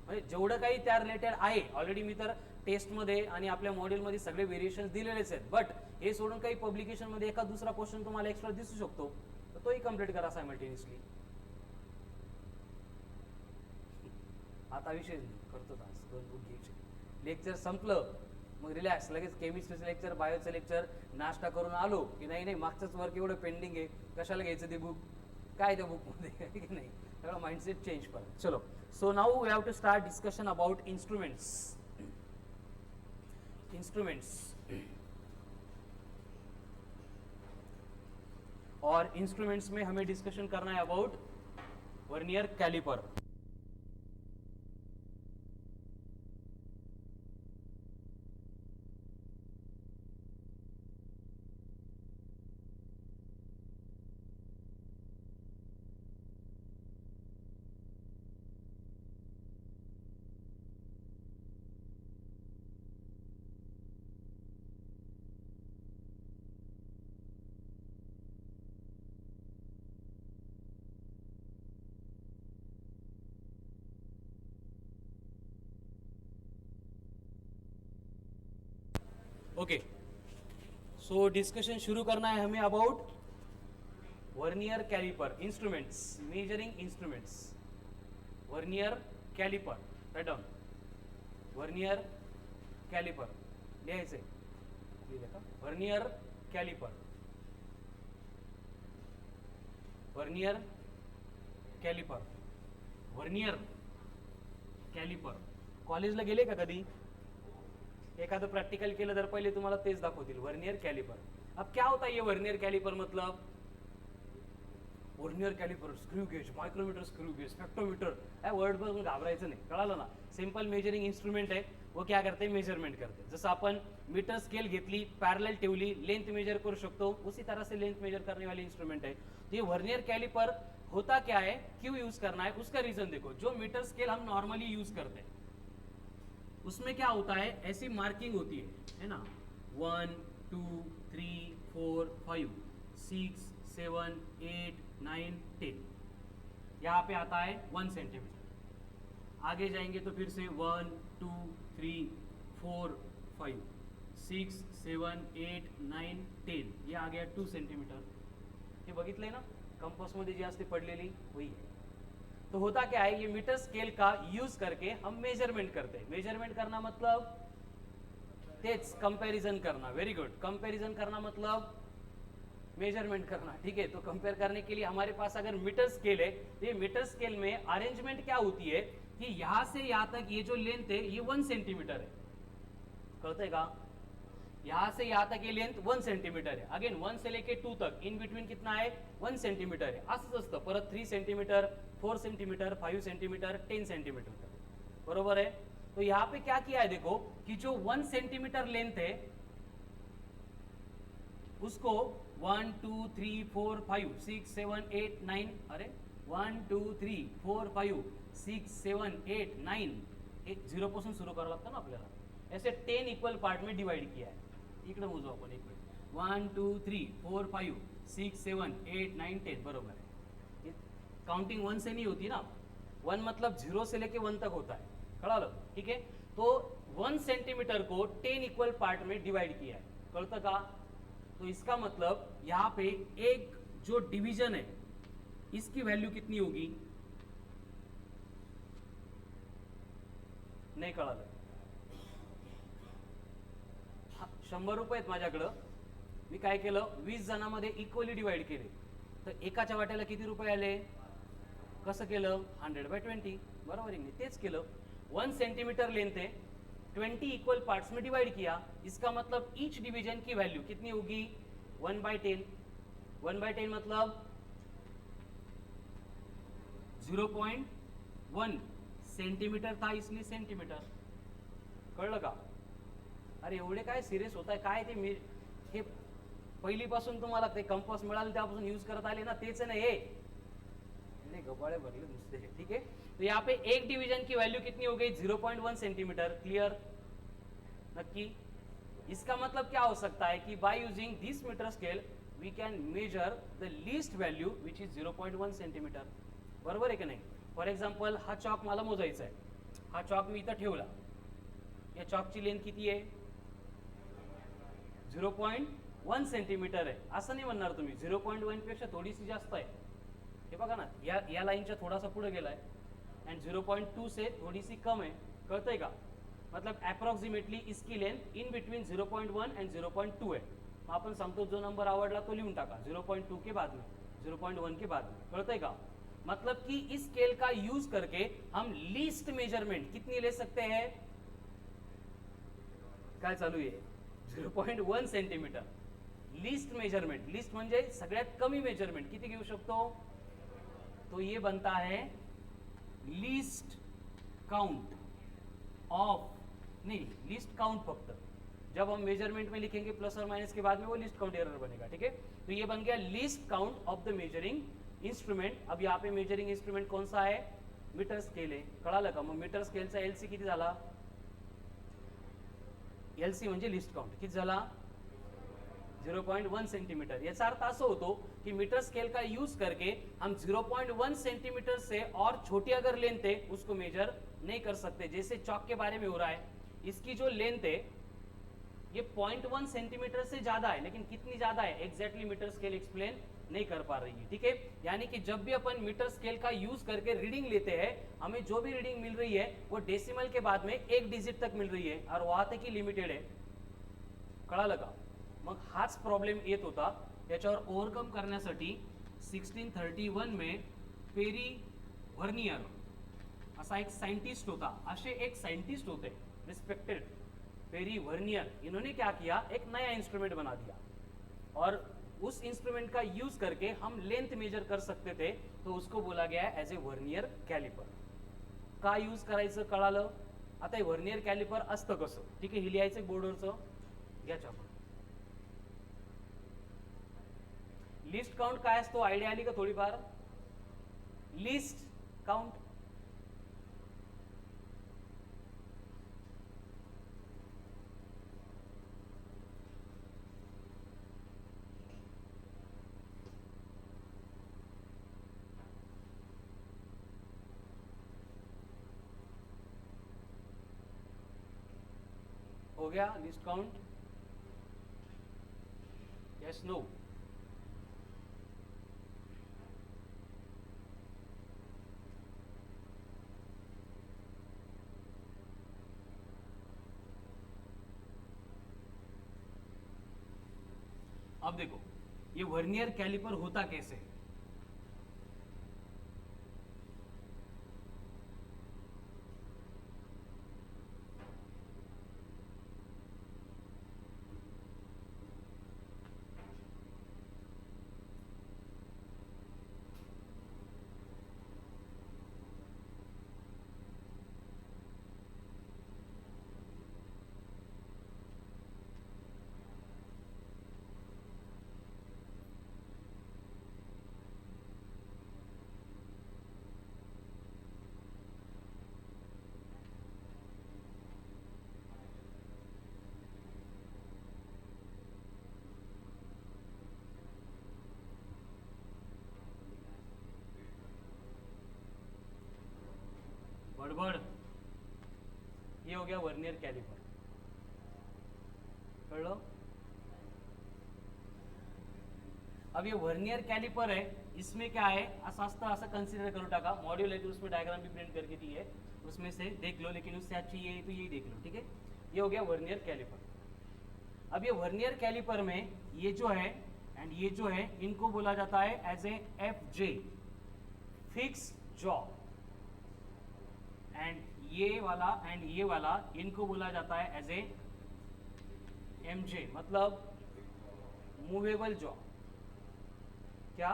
म्हणजे जेवढं काही त्या रिलेटेड आहे ऑलरेडी मी तर टेस्टमध्ये आणि आपल्या मॉड्यूलमध्ये सगळे व्हेरिएशन्स दिलेलेच आहेत, बट हे सोडून काही पब्लिकेशनमध्ये एका दुसरा क्वेश्चन तुम्हाला एक्स्ट्रा दिसू शकतो, तर तोही कंप्लीट करा सायमल्टेनियसली। आता विषय करतो आज 2 बुक घ्यायचे. लेक्चर संपलं मग रिलॅक्स, लगेच केमिस्ट्रीचं लेक्चर, बायोचं लेक्चर, नाश्ता करून आलो की नाही मागचंच वर्क एवढं पेंडिंग आहे, कशाला घ्यायचं ते बुक, काय त्या बुकमध्ये की नाही, सगळं माइंडसेट चेंज करा. चलो, so now we have to start discussion about instruments. और इंस्ट्रूमेंट्स में हमें डिस्कशन करना है about vernier calliper. Okay, so discussion शुरू करना है हमें about vernier calliper instruments, measuring instruments. Vernier calliper, write down. Vernier calliper लिहायचंय, लिहिलं का? Vernier calliper, vernier calliper, vernier calliper. कॉलेजला गेले का कधी? एखादं प्रैक्टिकल केलं तर पहिले तुम्हाला तेच दाखवतील, वर्नियर कैलिपर. अब क्या होता है ये वर्नियर कैलिपर? मतलब vernier caliper, screw gauge, micrometer, screw gauge, spectrometer, word बघून घाबरायचं नाही, कळालं ना. सिंपल मेजरिंग इंस्ट्रूमेंट आहे, वो क्या करते, मेजरमेंट करते. जसं आपण मीटर स्केल घेतली, पॅरलल ठेवली, लेंथ मेजर करू शकतो, उसी तरह से लेंथ मेजर करने वाले इंस्ट्रूमेंट है. तो ये वर्नियर कैलिपर होता क्या है, क्यों यूज करना है, उसका रीजन देखो. जो मीटर स्केल हम नॉर्मली यूज करते हैं उसमें क्या होता है, ऐसी मार्किंग होती है ना, 1 2 3 4 5 6 7 8 9 10. यहाँ पे आता है 1 सेंटीमीटर. आगे जाएंगे तो फिर से 1 2 3 4 5 6 7 8 9 10. ये आ गया 2 सेंटीमीटर. हे बघितलंय ना, कंपासमध्ये जी असते पडलेली वही है. तो होता क्या है, ये मीटर स्केल का यूज करके हम मेजरमेंट करते हैं. मेजरमेंट करना मतलब तेज कंपैरिजन करना. Very good. कंपैरिजन करना मतलब मेजरमेंट करना, ठीक है. तो कंपेयर करने के लिए हमारे पास अगर मीटर स्केल है तो ये मीटर स्केल में अरेंजमेंट क्या होती है कि यहां से यहां तक ये जो लेंथ है ये 1 सेंटीमीटर है, कळतंय का? यहां से यहां तक ये लेंथ 1 सेंटीमीटर है. अगेन 1 से लेके 2 तक इन बिटवीन कितना है, 1 सेंटीमीटर है. असंच असतं. परत 3 सेंटीमीटर, 4 सेंटीमीटर, 5 सेंटीमीटर, 10 सेंटीमीटर तक, बरोबर है. तो यहाँ पे क्या किया है देखो कि जो 1 सेंटीमीटर लेंथ है उसको 1 2 3 4 5 6 7 8 9, अरे 1 2 3 4 5 6 7 8 9, एक 0 पासून सुरू करावं लागतं ना आपल्याला. ऐसे 10 इक्वल पार्ट में डिवाइड किया है. इकडे मोजू आपण एक मिनिट. 1 2 3 4 5 6 7 8 9 10, बरोबर है. काउंटिंग 1 से नहीं होती ना, 1 मतलब 0 से लेके 1 तक होता है, कळालं, ठीक है. तो 1 सेंटीमीटर को 10 इक्वल पार्ट में डिवाइड किया है, कळतं का. तो इसका मतलब यहाँ पे एक जो डिवीजन है इसकी वैल्यू कितनी होगी, नाही कळालं. 100 रुपये आहेत माझ्याकडं, मी काय केलं, 20 जणांमध्ये इक्वली डिवाइड केले, तर एकाच्या वाट्याला किती रुपये आले, कसं केलं, 100/20, बरोबर आहे. तेच केलं. 1 सेंटीमीटर लेंथ है, 20 इक्वल पार्ट्स में डिवाइड किया. इसका मतलब ईच डिवीजन की वैल्यू कितनी होगी, 1/10. 1/10 मतलब 0.1 सेंटीमीटर था, इसलिए सेंटीमीटर. कळलं का. अरे एवढे काय सिरियस होत आहे, काय ते मी हे पहिलीपासून तुम्हाला ते कंपास मिळालं त्यापासून यूज करत आले ना, तेच आहे ना हे. गबाळे भरले नुसते, ठीक है. तो यहाँ पे एक डिवीजन की वैल्यू कितनी हो गई, 0.1 सेंटीमीटर. क्लियर, नक्की. इसका मतलब क्या हो सकता है कि by using this metre scale we can measure the least value which is 0.1 centimetre. बरोबर आहे की नाही. फॉर एक्झाम्पल हा चॉक मला मोजायचा आहे, हा चॉक मी इथं ठेवला, या चॉकची लेंथ किती आहे, 0.1 सेंटीमीटर आहे. असं नाही म्हणणार तुम्ही, 0.1 पेक्षा थोडीशी जास्त आहे. हे बघा ना, या लाईनच्या थोडासा पुढे गेलाय, एंड 0.2 से थोड़ी सी कम है, कळतंय का? मतलब अप्रॉक्सिमेटली इसकी लेंथ इन बिटवीन 0.1 एंड 0.2 है. मग आपण सांगतो जो नंबर आवडला तो लिहून टाका 0.2 के बाद में, 0.1 के बाद में, कळतंय का? मतलब कि इस स्केल का यूज करके हम लीस्ट मेजरमेंट कितनी ले सकते हैं? काय चालू आहे? 0.1 सेंटीमीटर लीस्ट मेजरमेंट. लीस्ट म्हणजे सगळ्यात कमी मेजरमेंट किती घेऊ शकतो? तो ये बनता है लीस्ट काउंट ऑफ, नहीं लिस्ट काउंट फक्त. जब हम मेजरमेंट में लिखेंगे प्लस और माइनस के बाद में वो लिस्ट काउंट एरर बनेगा. ठीक है, तो ये बन गया least count of the measuring instrument. अब यहाँ पे मेजरिंग इंस्ट्रूमेंट कौन सा है? मीटर स्केल आहे. कळालं का? मग मीटर स्केलचा एलसी किती झाला? एलसी म्हणजे लिस्ट काउंट किती झाला? 0.1 सेंटीमीटर. याचा अर्थ असं होतो कि मीटर स्केल का यूज करके हम 0.1 सेंटीमीटर से और छोटी अगर लेंथ है उसको मेजर नहीं कर सकते. जैसे चौक के बारे में हो रहा है, इसकी जो लेंथ है ये 0.1 सेंटीमीटर से ज्यादा है, लेकिन कितनी ज्यादा है एग्जैक्टली मीटर स्केल एक्सप्लेन नहीं कर पा रही है. ठीक है, यानी कि जब भी अपन मीटर स्केल का यूज करके रीडिंग लेते हैं, हमें जो भी रीडिंग मिल रही है वो डेसिमल के बाद में एक डिजिट तक मिल रही है और वहां तक ही लिमिटेड है. कळालं का? मग हाच प्रॉब्लेम येत होता. त्याच्यावर ओव्हरकम करण्यासाठी 1631 में पेरी व्हर्नियर असा एक साइंटिस्ट होता. असे एक साइंटिस्ट होते रिस्पेक्टेड, पेरी व्हर्नियर. इन्होंने क्या किया, एक नया इंस्ट्रूमेंट बना दिया और उस इंस्ट्रूमेंट का यूज करके हम लेंथ मेजर कर सकते थे. तो उसको बोला गया एज ए व्हर्नियर कॅलिपर. का यूज करायचं कळालं. आता हे व्हर्नियर कॅलिपर असतं कसं? ठीक आहे, हे लिहायचं बोर्डवरचं घ्या छापून. लिस्ट काउंट काय असतो आयडिया आली का थोडीफार? लिस्ट काउंट हो गया. Least count yes no? अब देखो ये वर्नियर कैलिपर होता कैसे? बड़बड़. ये हो गया वर्नियर कैलिपर. कळलं? अब ये वर्नियर कैलिपर है, इसमें क्या है, असं कंसिडर करो टाका. मॉड्यूल है तो उसमें डायग्राम भी प्रिंट करके दी है, उसमें से देख लो. लेकिन उससे अच्छी ये तो यही देख लो. ठीक है, ये हो गया वर्नियर कैलिपर. अब ये वर्नियर कैलिपर में ये जो है एंड ये जो है इनको बोला जाता है as a FJ, fix jaw. And ये वाला इनको बोला जाता है एज ए MJ, मतलब मूवेबल जॉ. क्या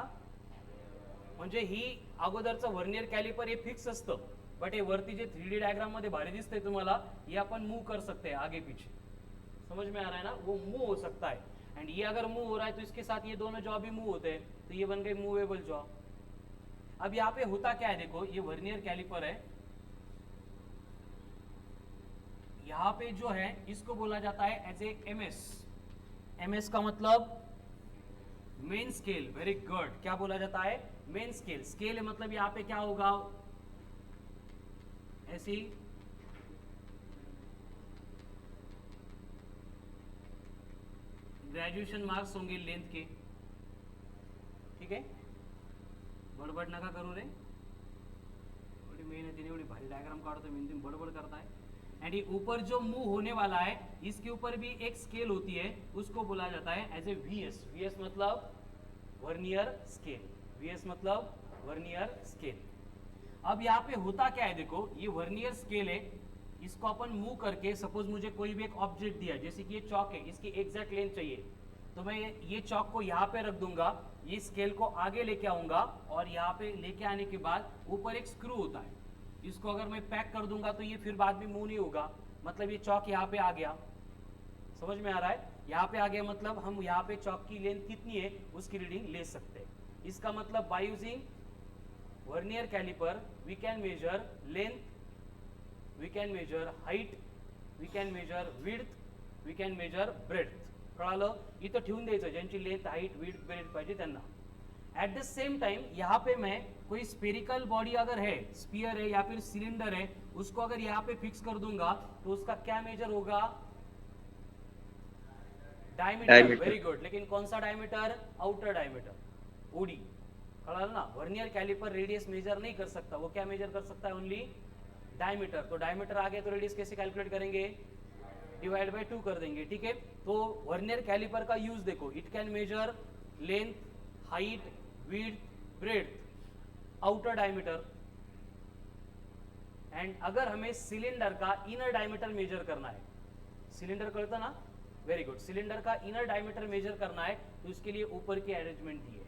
म्हणजे ही अगोदरचं वर्नियर कॅलिपर हे फिक्स असतं, बट हे वरती जे 3D डायग्राम मध्ये भारी दिसतंय तुम्हाला, ये अपन मूव कर सकते हैं आगे पीछे. समझ में आ रहा है ना? वो मूव हो सकता है. एंड ये अगर मूव हो रहा है तो इसके साथ ये दोनों जॉ भी मूव होते हैं, तो ये बन गए मूवेबल जॉ. अब यहाँ पे होता क्या है, देखो ये वर्नियर कैलिपर है, यहाँ पे जो है इसको बोला जाता है एज ए MS. MS का मतलब मेन स्केल. Very good. क्या बोला जाता है? Main scale. स्केल है मतलब यहाँ पे क्या होगा, ऐसी ग्रेजुएशन मार्क्स होंगे लेंथ के. ठीक है, बड़बड़ नका करू रे, थोड़ी मेहनत एवढी भारी डायग्राम काढतो मी, तुम्ही बडबड करताय. एंड ये ऊपर जो मूव होने वाला है इसके ऊपर भी एक स्केल होती है, उसको बोला जाता है एज ए वीएस. वीएस मतलब वर्नियर स्केल. वीएस मतलब वर्नियर स्केल. अब यहाँ पे होता क्या है, देखो ये वर्नियर स्केल है, इसको अपन मूव करके, सपोज मुझे कोई भी एक ऑब्जेक्ट दिया, जैसे कि ये चौक है, इसकी एग्जैक्ट लेंथ चाहिए, तो मैं ये चौक को यहाँ पे रख दूंगा, ये स्केल को आगे लेके आऊंगा, और यहाँ पे लेके आने के बाद ऊपर एक स्क्रू होता है, इसको अगर मैं पैक कर दूंगा तो ये फिर बाद में मूव नहीं होगा. मतलब ये चौक यहाँ पे आ गया, समझ में आ रहा है, यहाँ पे आ गया, मतलब हम यहाँ पे चौक की लेंथ कितनी है उसकी रीडिंग ले सकते हैं. इसका मतलब by using vernier caliper we can measure length, we can measure height, we can measure width, we can measure breadth. कळालं, इथं ठेवून द्यायचं ज्यांची लेंथ हाइट विड्थ ब्रेथ पाहिजे त्यांना. एट द सेम टाइम यहाँ पे मैं कोई स्पेरिकल बॉडी अगर है, स्पीयर है या फिर सिलेंडर है, उसको अगर यहाँ पे फिक्स कर दूंगा तो उसका क्या मेजर होगा, डायमीटर. Very good. लेकिन कौन सा डायमीटर, आउटर डायमीटर, ओडी. कळालं ना, वर्नियर कैलिपर रेडियस मेजर नहीं कर सकता, वो क्या मेजर कर सकता है, ओनली डायमीटर. तो डायमीटर आ गया तो रेडियस कैसे कैलकुलेट करेंगे, डिवाइड बाय 2 कर देंगे. ठीक है, तो वर्नियर कैलिपर का यूज देखो, it can measure length, height, width, breadth, outer diameter. And अगर हमें सिलेंडर का इनर डायमीटर मेजर करना है, सिलेंडर कळतं ना, वेरी गुड, सिलेंडर का इनर डायमीटर मेजर करना है तो इसके लिए ऊपर की अरेंजमेंट दी है.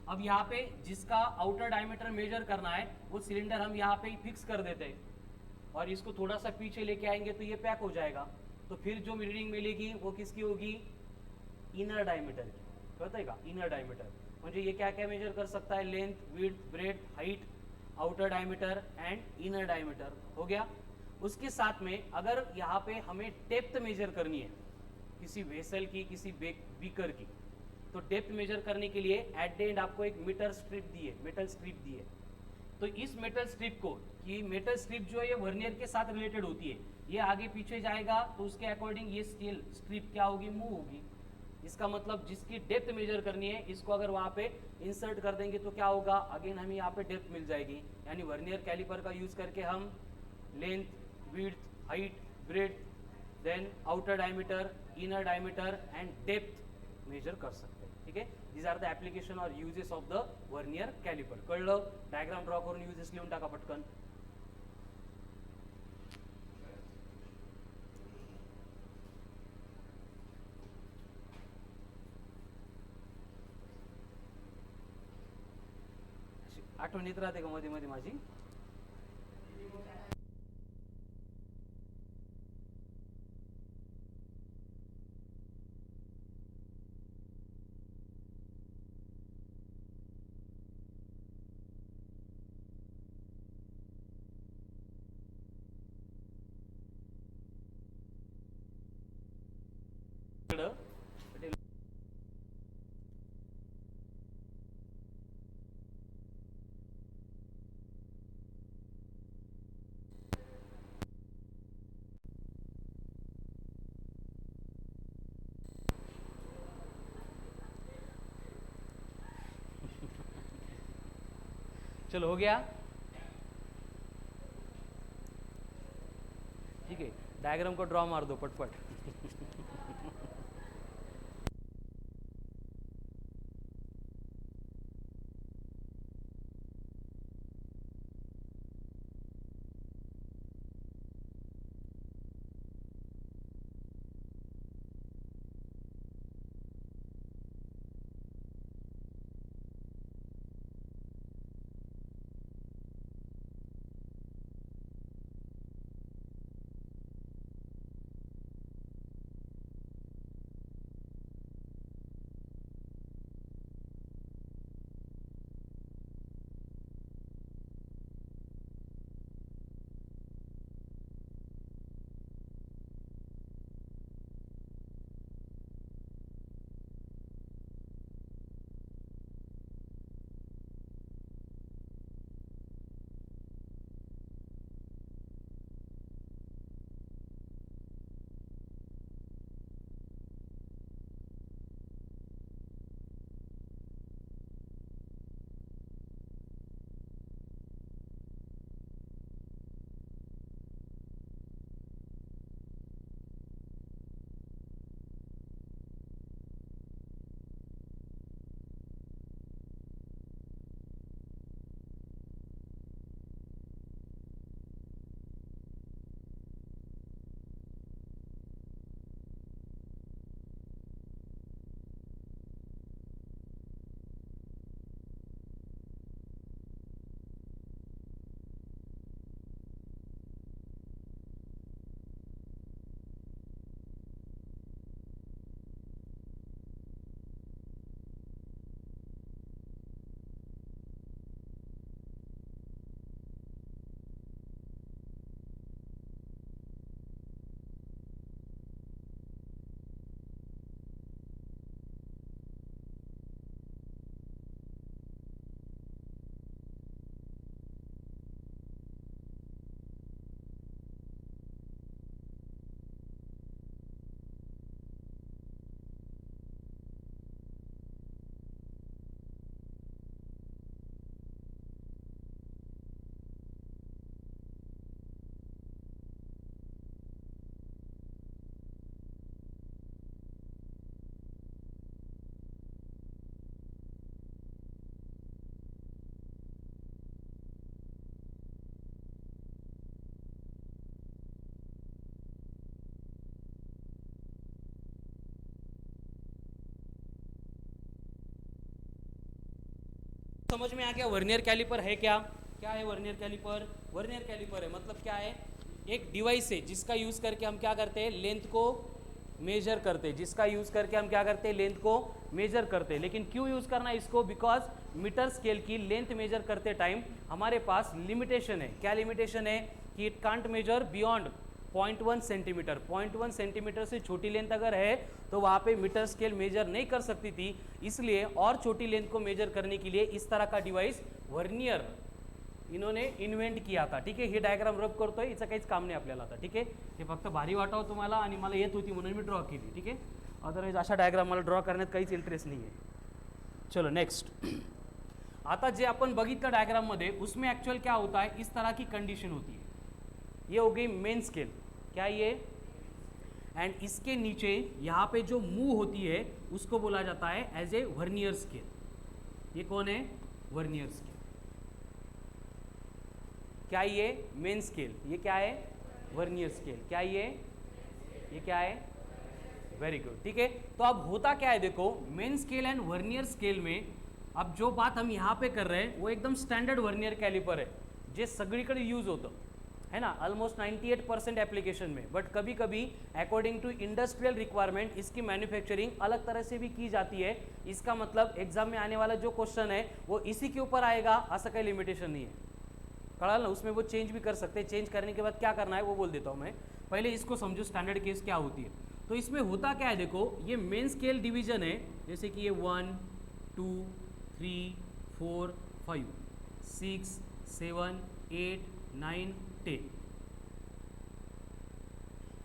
अब यहाँ पे जिसका आउटर डायमीटर मेजर करना है वो सिलेंडर हम यहाँ पे फिक्स कर देते हैं, और इसको थोड़ा सा पीछे लेके आएंगे तो ये पैक हो जाएगा. तो फिर जो रीडिंग मिलेगी वो किसकी होगी, इनर डायमीटर की. कळतंय है का, इनर डायमीटर म्हणजे ये क्या क्या मेजर कर सकता है, length, width, breadth, height, outer diameter and inner diameter. हो गया. उसके साथ में अगर यहाँ पे हमें डेप्थ मेजर करनी है किसी वेसल की, किसी बीकर की, तो डेप्थ मेजर करने के लिए एट द एंड आपको एक मीटर स्ट्रिप दी है, मेटल स्ट्रिप दी है. तो इस मेटल स्ट्रिप को, ये मेटल स्ट्रिप जो है ये वर्नियर के साथ रिलेटेड होती है, ये आगे पीछे जाएगा तो उसके अकॉर्डिंग ये स्केल स्ट्रिप क्या होगी, मूव होगी. इसका मतलब जिसकी डेप्थ मेजर करनी है इसको अगर वहाँ पे इंसर्ट कर देंगे तो क्या होगा, अगेन हमें यहाँ पे डेप्थ मिल जाएगी. यानी वर्नियर कैलिपर का यूज करके हम length, width, height, breadth, then outer diameter, inner diameter and depth measure कर सकते हैं. ठीक है, दीज आर द ऍप्लिकेशन और uses of the vernier caliper. कळलं, डायग्राम ड्रॉ करून युजेस लिहून टाका पटकन. आठवण येत राहते का मध्ये मध्ये माझी. चलो हो गया. ठीक है, डायग्राम को ड्रॉ मार दो पटपट. समझ में आ गया वर्नियर कैलिपर है क्या? क्या है वर्नियर कैलिपर? वर्नियर कैलिपर है मतलब क्या है? एक डिवाइस है जिसका यूज करके हम क्या करते हैं, लेंथ को मेजर करते हैं, जिसका यूज करके हम क्या करते हैं, लेंथ को मेजर करते हैं। लेकिन क्यों यूज करना है इसको? बिकॉज मीटर स्केल की लेंथ मेजर करते टाइम हमारे पास लिमिटेशन है। क्या लिमिटेशन है? कि it can't measure beyond 0.1 centimetre. 0.1 centimetre से छोटी लेंथ अगर है तो वहाँ पे मीटर स्केल मेजर नहीं कर सकती थी, इसलिए और छोटी लेंथ को मेजर करने के लिए इस तरह का डिवाइस वर्नियर इन्होंने इन्व्हेंट किया था। ठीक आहे, हे डायग्राम रब करतोय, हिचं काहीच काम नाही आपल्याला आता. ठीक आहे, हे फक्त भारी वाटावं तुम्हाला आणि मला येत होती म्हणून मी ड्रॉ केली. ठीक आहे, अदरवाइज अशा डायग्राम मला ड्रॉ करण्यात काहीच इंटरेस्ट नाही आहे. चलो नेक्स्ट. आता जे आपण बघितलं डायग्राम मध्ये उसमें एक्चुअल क्या होता है, इस तरह की कंडीशन होती है. ये हो गई मेन स्केल. क्या ये? एंड इसके नीचे यहाँ पे जो मूव होती है उसको बोला जाता है एज ए वर्नियर स्केल. ये कौन है? Vernier scale. क्या ये? Main scale. ये क्या है? Vernier scale. क्या ये क्या है? Very good. ठीक है, तो अब होता क्या है देखो, main scale and vernier scale में अब जो बात हम यहाँ पे कर रहे हैं वो एकदम स्टैंडर्ड वर्नियर कैलिपर है जे सगळीकडे यूज होतं है ना, ऑलमोस्ट 98% एप्लीकेशन में. बट कभी कभी अकॉर्डिंग टू इंडस्ट्रियल रिक्वायरमेंट इसकी मैन्युफैक्चरिंग अलग तरह से भी की जाती है. इसका मतलब एग्जाम में आने वाला जो क्वेश्चन है वो इसी के ऊपर आएगा, ऐसा कोई लिमिटेशन नहीं है. कड़ा ना, उसमें वो चेंज भी कर सकते हैं. चेंज करने के बाद क्या करना है वो बोल देता हूँ मैं. पहले इसको समझो स्टैंडर्ड केस क्या होती है. तो इसमें होता क्या है देखो, ये मेन स्केल डिवीजन है, जैसे कि ये 1 2 3 4 5 6 7 8 9 10.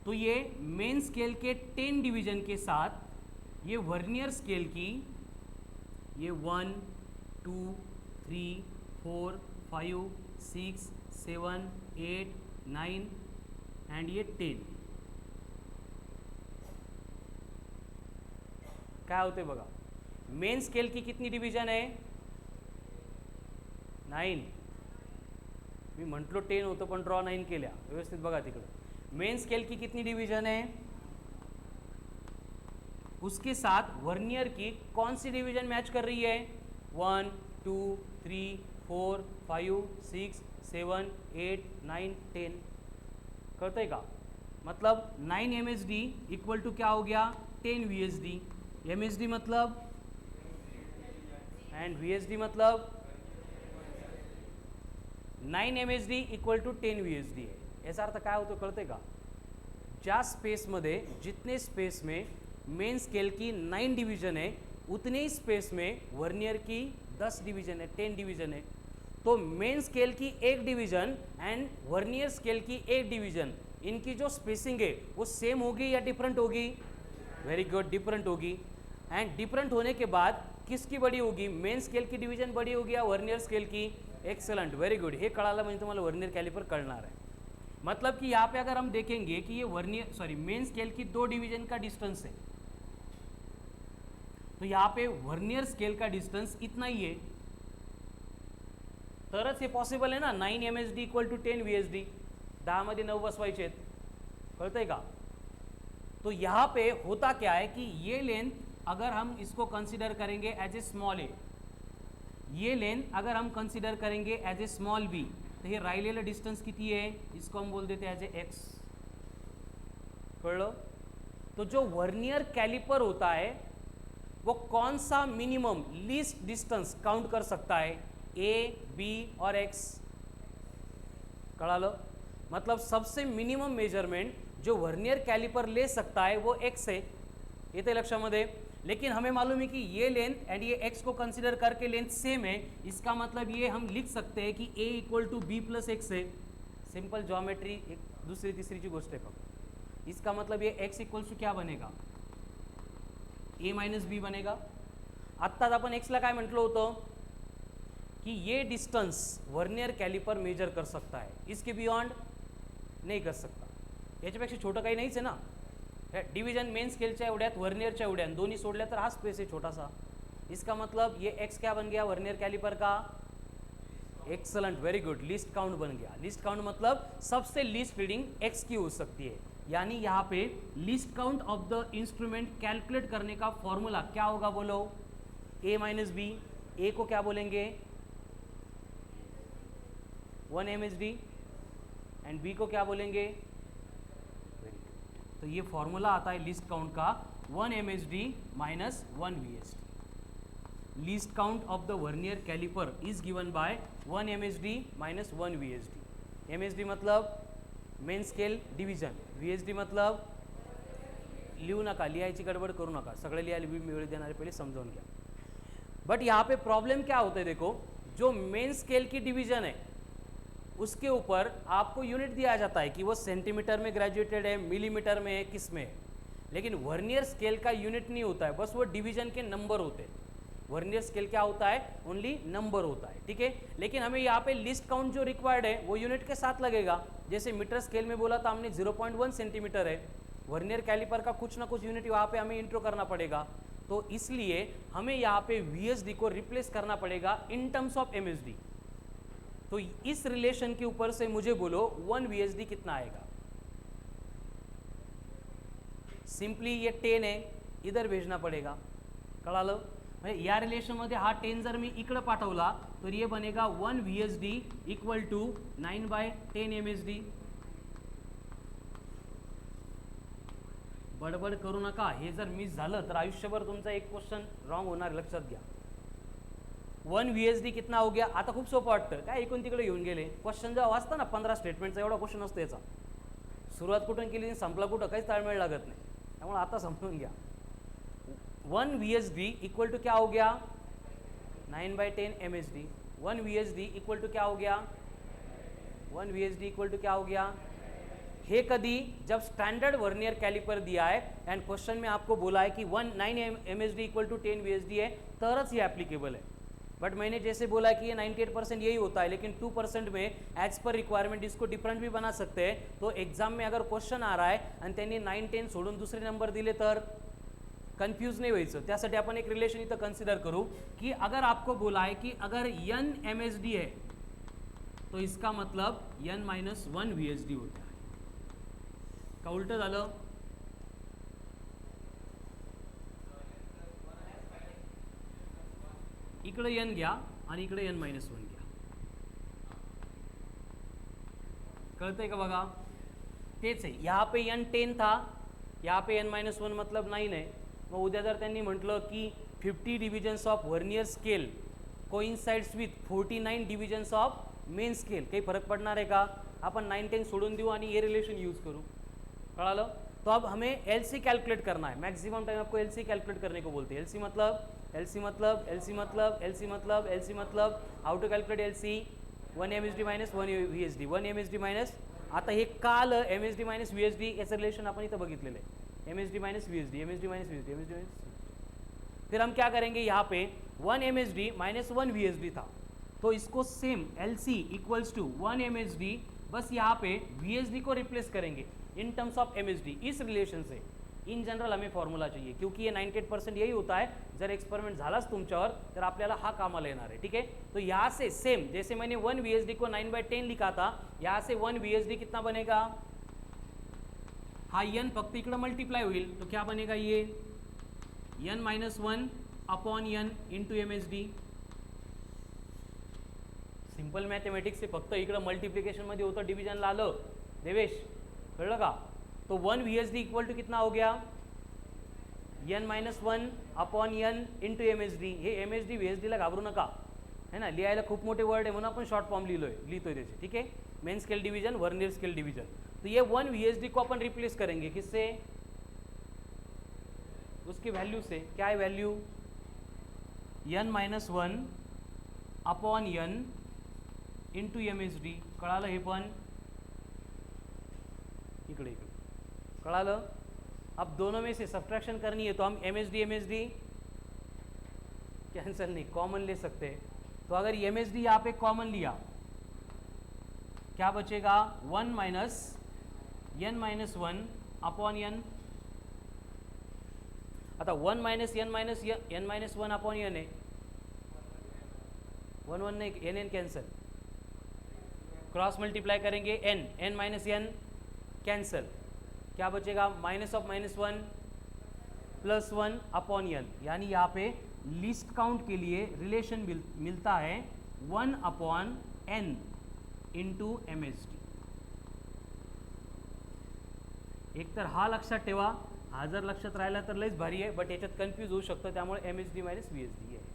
तो ये मेन स्केल के 10 डिवीजन के साथ ये वर्नियर स्केल की ये 1 2 3 4 5 6 7 8 9 एंड ये 10 काय होते बघा. मेन स्केल की कितनी डिवीजन है? 9. मी म्हटलो 10 होतं पण ड्रॉ 9 केल्या. व्यवस्थित बघा तिकडे. मेन स्केल की कितनी डिवीजन है? उसके साथ वर्नियर की कौन सी डिवीजन मैच कर रही है? 1 2 3 4 5 6 7 8 9 10. करते का? मतलब 9 MSD इक्वल टू क्या हो गया? 10 VSD. MSD मतलब एंड VSD मतलब 9 MSD इक्वल टू 10 VSD है. याचा अर्थ काय होतो कळते का? ज्या स्पेसमध्ये जितने स्पेस में मेन स्केल की 9 डिवीजन है उतने ही स्पेस में वर्नियर की 10 डिवीजन है, 10 डिवीजन है. तो मेन स्केल की एक डिवीजन एंड वर्नियर स्केल की एक डिवीजन, इनकी जो स्पेसिंग है वो सेम होगी या डिफरेंट होगी? वेरी गुड, डिफरेंट होगी. एंड डिफरेंट होने के बाद किसकी बड़ी होगी? मेन स्केल की डिवीजन बड़ी होगी या वर्नियर स्केल की? Excellent, very good. हे कळालं म्हणजे तुम्हाला वर्नियर कैलिपर कळणार है. मतलब कि यहाँ पे अगर हम देखेंगे कि ये मेन स्केल की 2 डिवीजन का डिस्टेंस है, तो यहाँ पे वर्नियर स्केल का डिस्टेंस इतना ही है, तरच हे पॉसिबल है ना. 9 MSD इक्वल टू 10 VSD. 10 मध्ये 9 बसवायचे आहेत, कळतंय का? तो यहाँ पे होता क्या है कि ये लेंथ अगर हम इसको कंसिडर करेंगे एज ए स्मॉल ए, ये लेंथ अगर हम कंसिडर करेंगे एज ए स्मॉल बी, तो ये राहिलेलं डिस्टेंस किती है? इसको हम बोल देते हैं एज ए एक्स. कळलं? तो जो वर्नियर कैलिपर होता है वो कौन सा मिनिमम लीस्ट डिस्टेंस काउंट कर सकता है? ए, बी और एक्स. कळालं? मतलब सबसे मिनिमम मेजरमेंट जो वर्नियर कैलिपर ले सकता है वो एक्स है. येते लक्षामध्ये. लेकिन हमें मालूम है कि ये लेंथ एंड ये x को कंसिडर करके लेंथ सेम है. इसका मतलब ये हम लिख सकते हैं कि a equal to B plus X है. सिंपल ज्योमेट्री, एक दूसरी तीसरी ची गोष्ट है फक्त. इसका मतलब ये x इक्वल्स टू क्या बनेगा? a माइनस बी बनेगा. आत्ताच आपण x ला काय म्हटलं होतं कि ये डिस्टेंस वर्नियर कैलिपर मेजर कर सकता है, इसके बियॉन्ड नहीं कर सकता. याच्यापेक्षा छोटं काही नाहीच आहे ना. डिवीजन मेन स्केलच्या एवढ्यात वर्नियरच्या एवढ्यात दोन्ही सोडल्या तर हा स्पेस है छोटा सा. इसका मतलब ये x क्या बन गया वर्नियर कैलिपर का? Excellent, very good, least count बन गया. लीस्ट काउंट मतलब सबसे लीस्ट रीडिंग x की हो सकती है. यानी यहाँ पे least count of the instrument calculate करने का फॉर्मूला क्या होगा बोलो? a minus B. ए को क्या बोलेंगे? 1 MSD एंड बी को क्या बोलेंगे, तो ये फॉर्मूला आता है लीस्ट काउंट का 1 MSD minus 1 VSD. Least count of the vernier caliper is given by 1 MSD minus 1 VSD. MSD मतलब मेन स्केल डिव्हिजन, VSD मतलब लिहू नका, लिहायची गडबड करू नका, सगळे लिहायला वेळ देणारे पहिले समजावून घ्या. बट यहाँ पे प्रॉब्लम क्या होता है, देखो जो मेन स्केल की डिवीजन है उसके ऊपर आपको यूनिट दिया जाता है कि वो सेंटीमीटर में ग्रेजुएटेड है, मिलीमीटर में है, किस में है, लेकिन वर्नियर स्केल का यूनिट नहीं होता है, बस वो डिवीजन के नंबर होते हैं. वर्नियर स्केल क्या होता है, ओनली नंबर होता है, ठीक है. लेकिन हमें यहाँ पे लिस्ट काउंट जो रिक्वायर्ड है वो यूनिट के साथ लगेगा. जैसे मीटर स्केल में बोला था हमने 0.1 सेंटीमीटर है, वर्नियर कैलिपर का कुछ ना कुछ यूनिट वहाँ पे हमें इंट्रो करना पड़ेगा, तो इसलिए हमें यहाँ पे VSD को रिप्लेस करना पड़ेगा इन टर्म्स ऑफ MSD. तो इस रिलेशन के ऊपर से मुझे बोलो 1 VSD कितना आएगा. सिंपली ये 10 है, इधर भेजना पड़ेगा, कळालं. म्हणजे या रिलेशनमध्ये हा 10 जर मी इकडे पाठवला तर ये बनेगा 1 VSD इक्वल टू 9/10 MSD. बडबड करू नका, हे जर मिस झालं तर आयुष्यभर तुमचा एक क्वेश्चन रॉंग होणार, लक्षात घ्या. 1 VSD कितना हो गया. आता खूप सोपं वाटतं, काय इकडून तिकडे घेऊन गेले. क्वेश्चन जेव्हा वाचता ना 15 स्टेटमेंटचा एवढा क्वेश्चन असतो याचा, सुरुवात कुठून केली संपला कुठं काहीच ताळमेळ लागत नाही, त्यामुळे आता समजून घ्या. 1 VSD इक्वल टू क्या हो गया 9/10 MSD. 1 VSD इक्वल टू क्या हो गया, 1 VSD इक्वल टू क्या हो गया. हे कधी, जब स्टैंडर्ड वर्नियर कैलिपर दिया है एंड क्वेश्चन में आपको बोला है कि 9 MSD इक्वल टू 10 VSD है, तरच ये एप्लीकेबल है. बट मैंने जैसे बोला कि ये 98% यही होता है, लेकिन 2% में एज पर रिक्वायरमेंट इसको डिफरेंट भी बना सकते हैं. तो एग्जाम में अगर क्वेश्चन आ रहा है आणि त्यांनी 9, 10 सोडून दुसरे नंबर दिले तर कन्फ्यूज नहीं व्हायचं. त्यासाठी आपण एक रिलेशन इथं कन्सिडर करू कि अगर आपको बोला है कि अगर n MSD है तो इसका मतलब n-1 VSD होता है. का उलट झालं, इकडे n घ्या आणि इकडे n-1 घ्या. कळतंय का बघा, तेच आहे. यहाँ पे n 10 था, यहाँ पे n-1 मतलब 9 है. मग उद्या जर त्यांनी म्हटलं की 50 divisions of vernier scale coincides with 49 divisions of main scale, काही फरक पडणार आहे का. अपन 9, 10 सोडून देऊ आणि ये रिलेशन यूज करूँ, कळालं. तो अब हमें LC कैलकुलेट करना है. मैक्सिमम टाइम आपको LC कैलकुलेट करने को बोलते हैं. LC मतलब LC मतलब LC मतलब LC मतलब LC मतलब how to calculate LC 1 MSD minus 1 VSD 1 MSD minus. आता हे काल MSD माइनस VSD याचं रिलेशन आपण इथं बघितलेलं आहे. MSD minus VSD MSD minus VSD MSD minus. फिर हम क्या करेंगे, यहाँ पे 1 MSD माइनस 1 VSD था, तो इसको same LC equals to 1 MSD, बस यहाँ पे VSD को रिप्लेस करेंगे इन टर्म्स ऑफ MSD. इस रिलेशन से इन जनरल हमें फॉर्मूला चाहिए, क्योंकि ये 98% यही होता है. जर एक्सपेरिमेंट झालाच तुमच्यावर तर आपल्याला हा कामाला येणार है, ठीक है. तो यहाँ से सेम जैसे मैंने 1 VSD को 9/10 लिखा था, यहाँ से 1 VSD कितना बनेगा, हा n फक्त इकडे मल्टीप्लाई होईल, तो क्या बनेगा ये n-1 upon n into MSD. Simple mathematics से फक्त इकडे मल्टिप्लिकेशन मध्ये होतं, डिव्हिजनला आलं. देवेश कळलं का. तो 1 VSD इक्वल टू कितना हो गया n-1 upon n into MSD. हे MSD VSD ला घाबरू नका, है ना, लिहायला खूप मोठे वर्ड आहे म्हणून आपण शॉर्ट फॉर्म लिहितोय त्याचे, ठीक है. Main scale division, vernier scale division. तो ये 1 VSD को अपन रिप्लेस करेंगे किससे, उसकी वैल्यू से. क्या है value, n-1 upon n into MSD. कळालं हे पण, इकडे इकडे कळालं. अब दोनों में से सब्ट्रैक्शन करनी है तो हम MSD कैंसिल नहीं, कॉमन ले सकते हैं. तो अगर MSD यहाँ पे कॉमन लिया, क्या बचेगा 1 माइनस n-1 अपॉन n. आता 1 माइनस n-1 अपॉन n है, 1 नहीं, n कैंसिल, क्रॉस मल्टीप्लाई करेंगे n माइनस n कैंसिल, क्या बचेगा -(-1) प्लस 1 अपॉन n. यानी यहाँ पे लिस्ट काउंट के लिए रिलेशन मिलता है 1 अपॉन n इंटू MSD. एकतर हा लक्षात ठेवा, हा जर लक्षात राहिला तर लयच भारी आहे, बट याच्यात कन्फ्यूज होऊ शकतं, त्यामुळे MSD मायनस VSD आहे.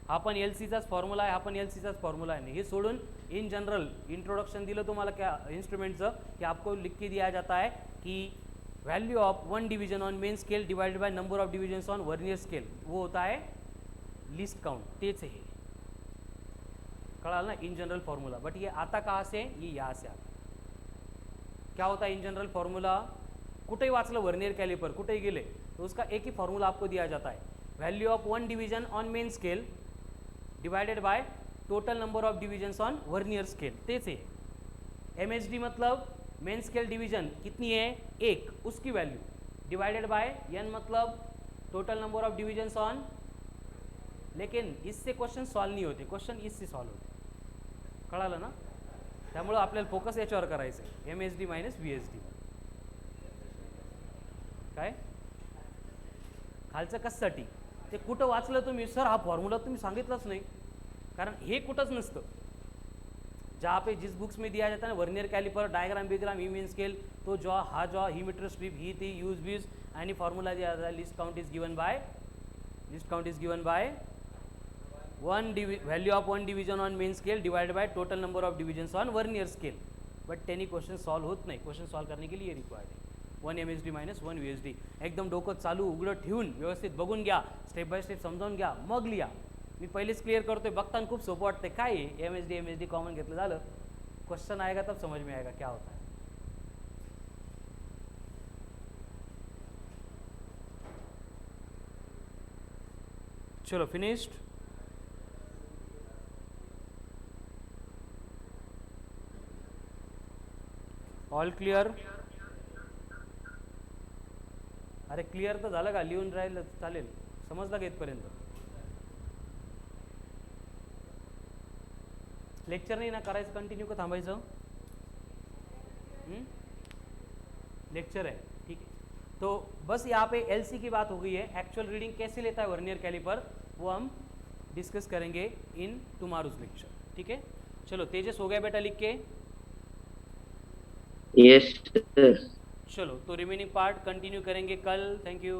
हा पण LCचाच फॉर्म्युला आहे, हा पण LCचाच फॉर्म्युला आहे. हे सोडून इन जनरल इंट्रोडक्शन दिलं तुम्हाला क्या इंस्ट्रूमेंटचं, कि आपको लिख के दिया जाता है कि value of one division on main scale divided by number of divisions on vernier scale, वो होता है लिस्ट काउंट. तेच आहे, कळाल ना, इन जनरल फॉर्मूला. बट ये आता कहाँ से, ये यहाँ से आता. क्या होता है इन जनरल फॉर्मूला, कुठेही वाचलं वर्नियर कैलिपर, कुठेही गेले तो उसका एक ही फॉर्मूला आपको दिया जाता है, value of one division on main scale divided by total number of divisions on vernier scale. तेच है. MSD मतलब मेन स्केल डिवीजन कितनी है, एक, उसकी वैल्यू डिवाइडेड बाय n मतलब total number of divisions on. लेकिन इससे क्वेश्चन सॉल्व नहीं होते, क्वेश्चन इससे सॉल्व होते. कळालं ना, त्यामुळे आपल्याला फोकस याच्यावर करायचं आहे, MSD मायनस VSD. काय खालचं कशासाठी, ते कुठं वाचलं तुम्ही, सर हा फॉर्म्युला तुम्ही सांगितलंच नाही, कारण हे कुठंच नसतं. जहाँ पे जिस बुक्स में दिया जाता है ना वर्नियर कैलिपर डायग्राम बिग्राम ई मेन स्केल, तो जो हा जो ही मीटर स्ट्रिप ही थी यूज बीज आणि फॉर्म्युला दिया जाता है, list count is given by value of one division on main scale divided by total number of divisions on vernier scale. But त्यांनी क्वेश्चन सॉल्व होत नाही, क्वेश्चन सॉल्व करने के लिए रिक्वायर्ड है 1 MSD मायनस 1 VSD. एकदम डोकं चालू उघडं ठेवून व्यवस्थित बघून घ्या, स्टेप बाय स्टेप समजावून घ्या, मग लिहा. मी पहिलेच क्लियर करतोय, बघताना खूप सोपं वाटते, काय आहे MSD कॉमन घेतलं झालं, क्वेश्चन आएगा तब समझ में आएगा क्या होता है. चलो फिनिश्ड. All clear. अरे क्लियर तर झालं का, लिहून राहिलं चालेल, समजलं का इथपर्यंत. लेक्चर नहीं ना करायचं, कंटिन्यू का थांबायचं. लेक्चर है, ठीक है. तो बस यहाँ पे LC की बात हो गई है. एक्चुअल रीडिंग कैसे लेता है वर्नियर कैलिपर, वो हम डिस्कस करेंगे इन टुमारोज लेक्चर. ठीक है, चलो तेजस हो गया बेटा लिख के. Yes sir. चलो तो रिमेनिंग पार्ट कंटिन्यू करेंगे कल. Thank you.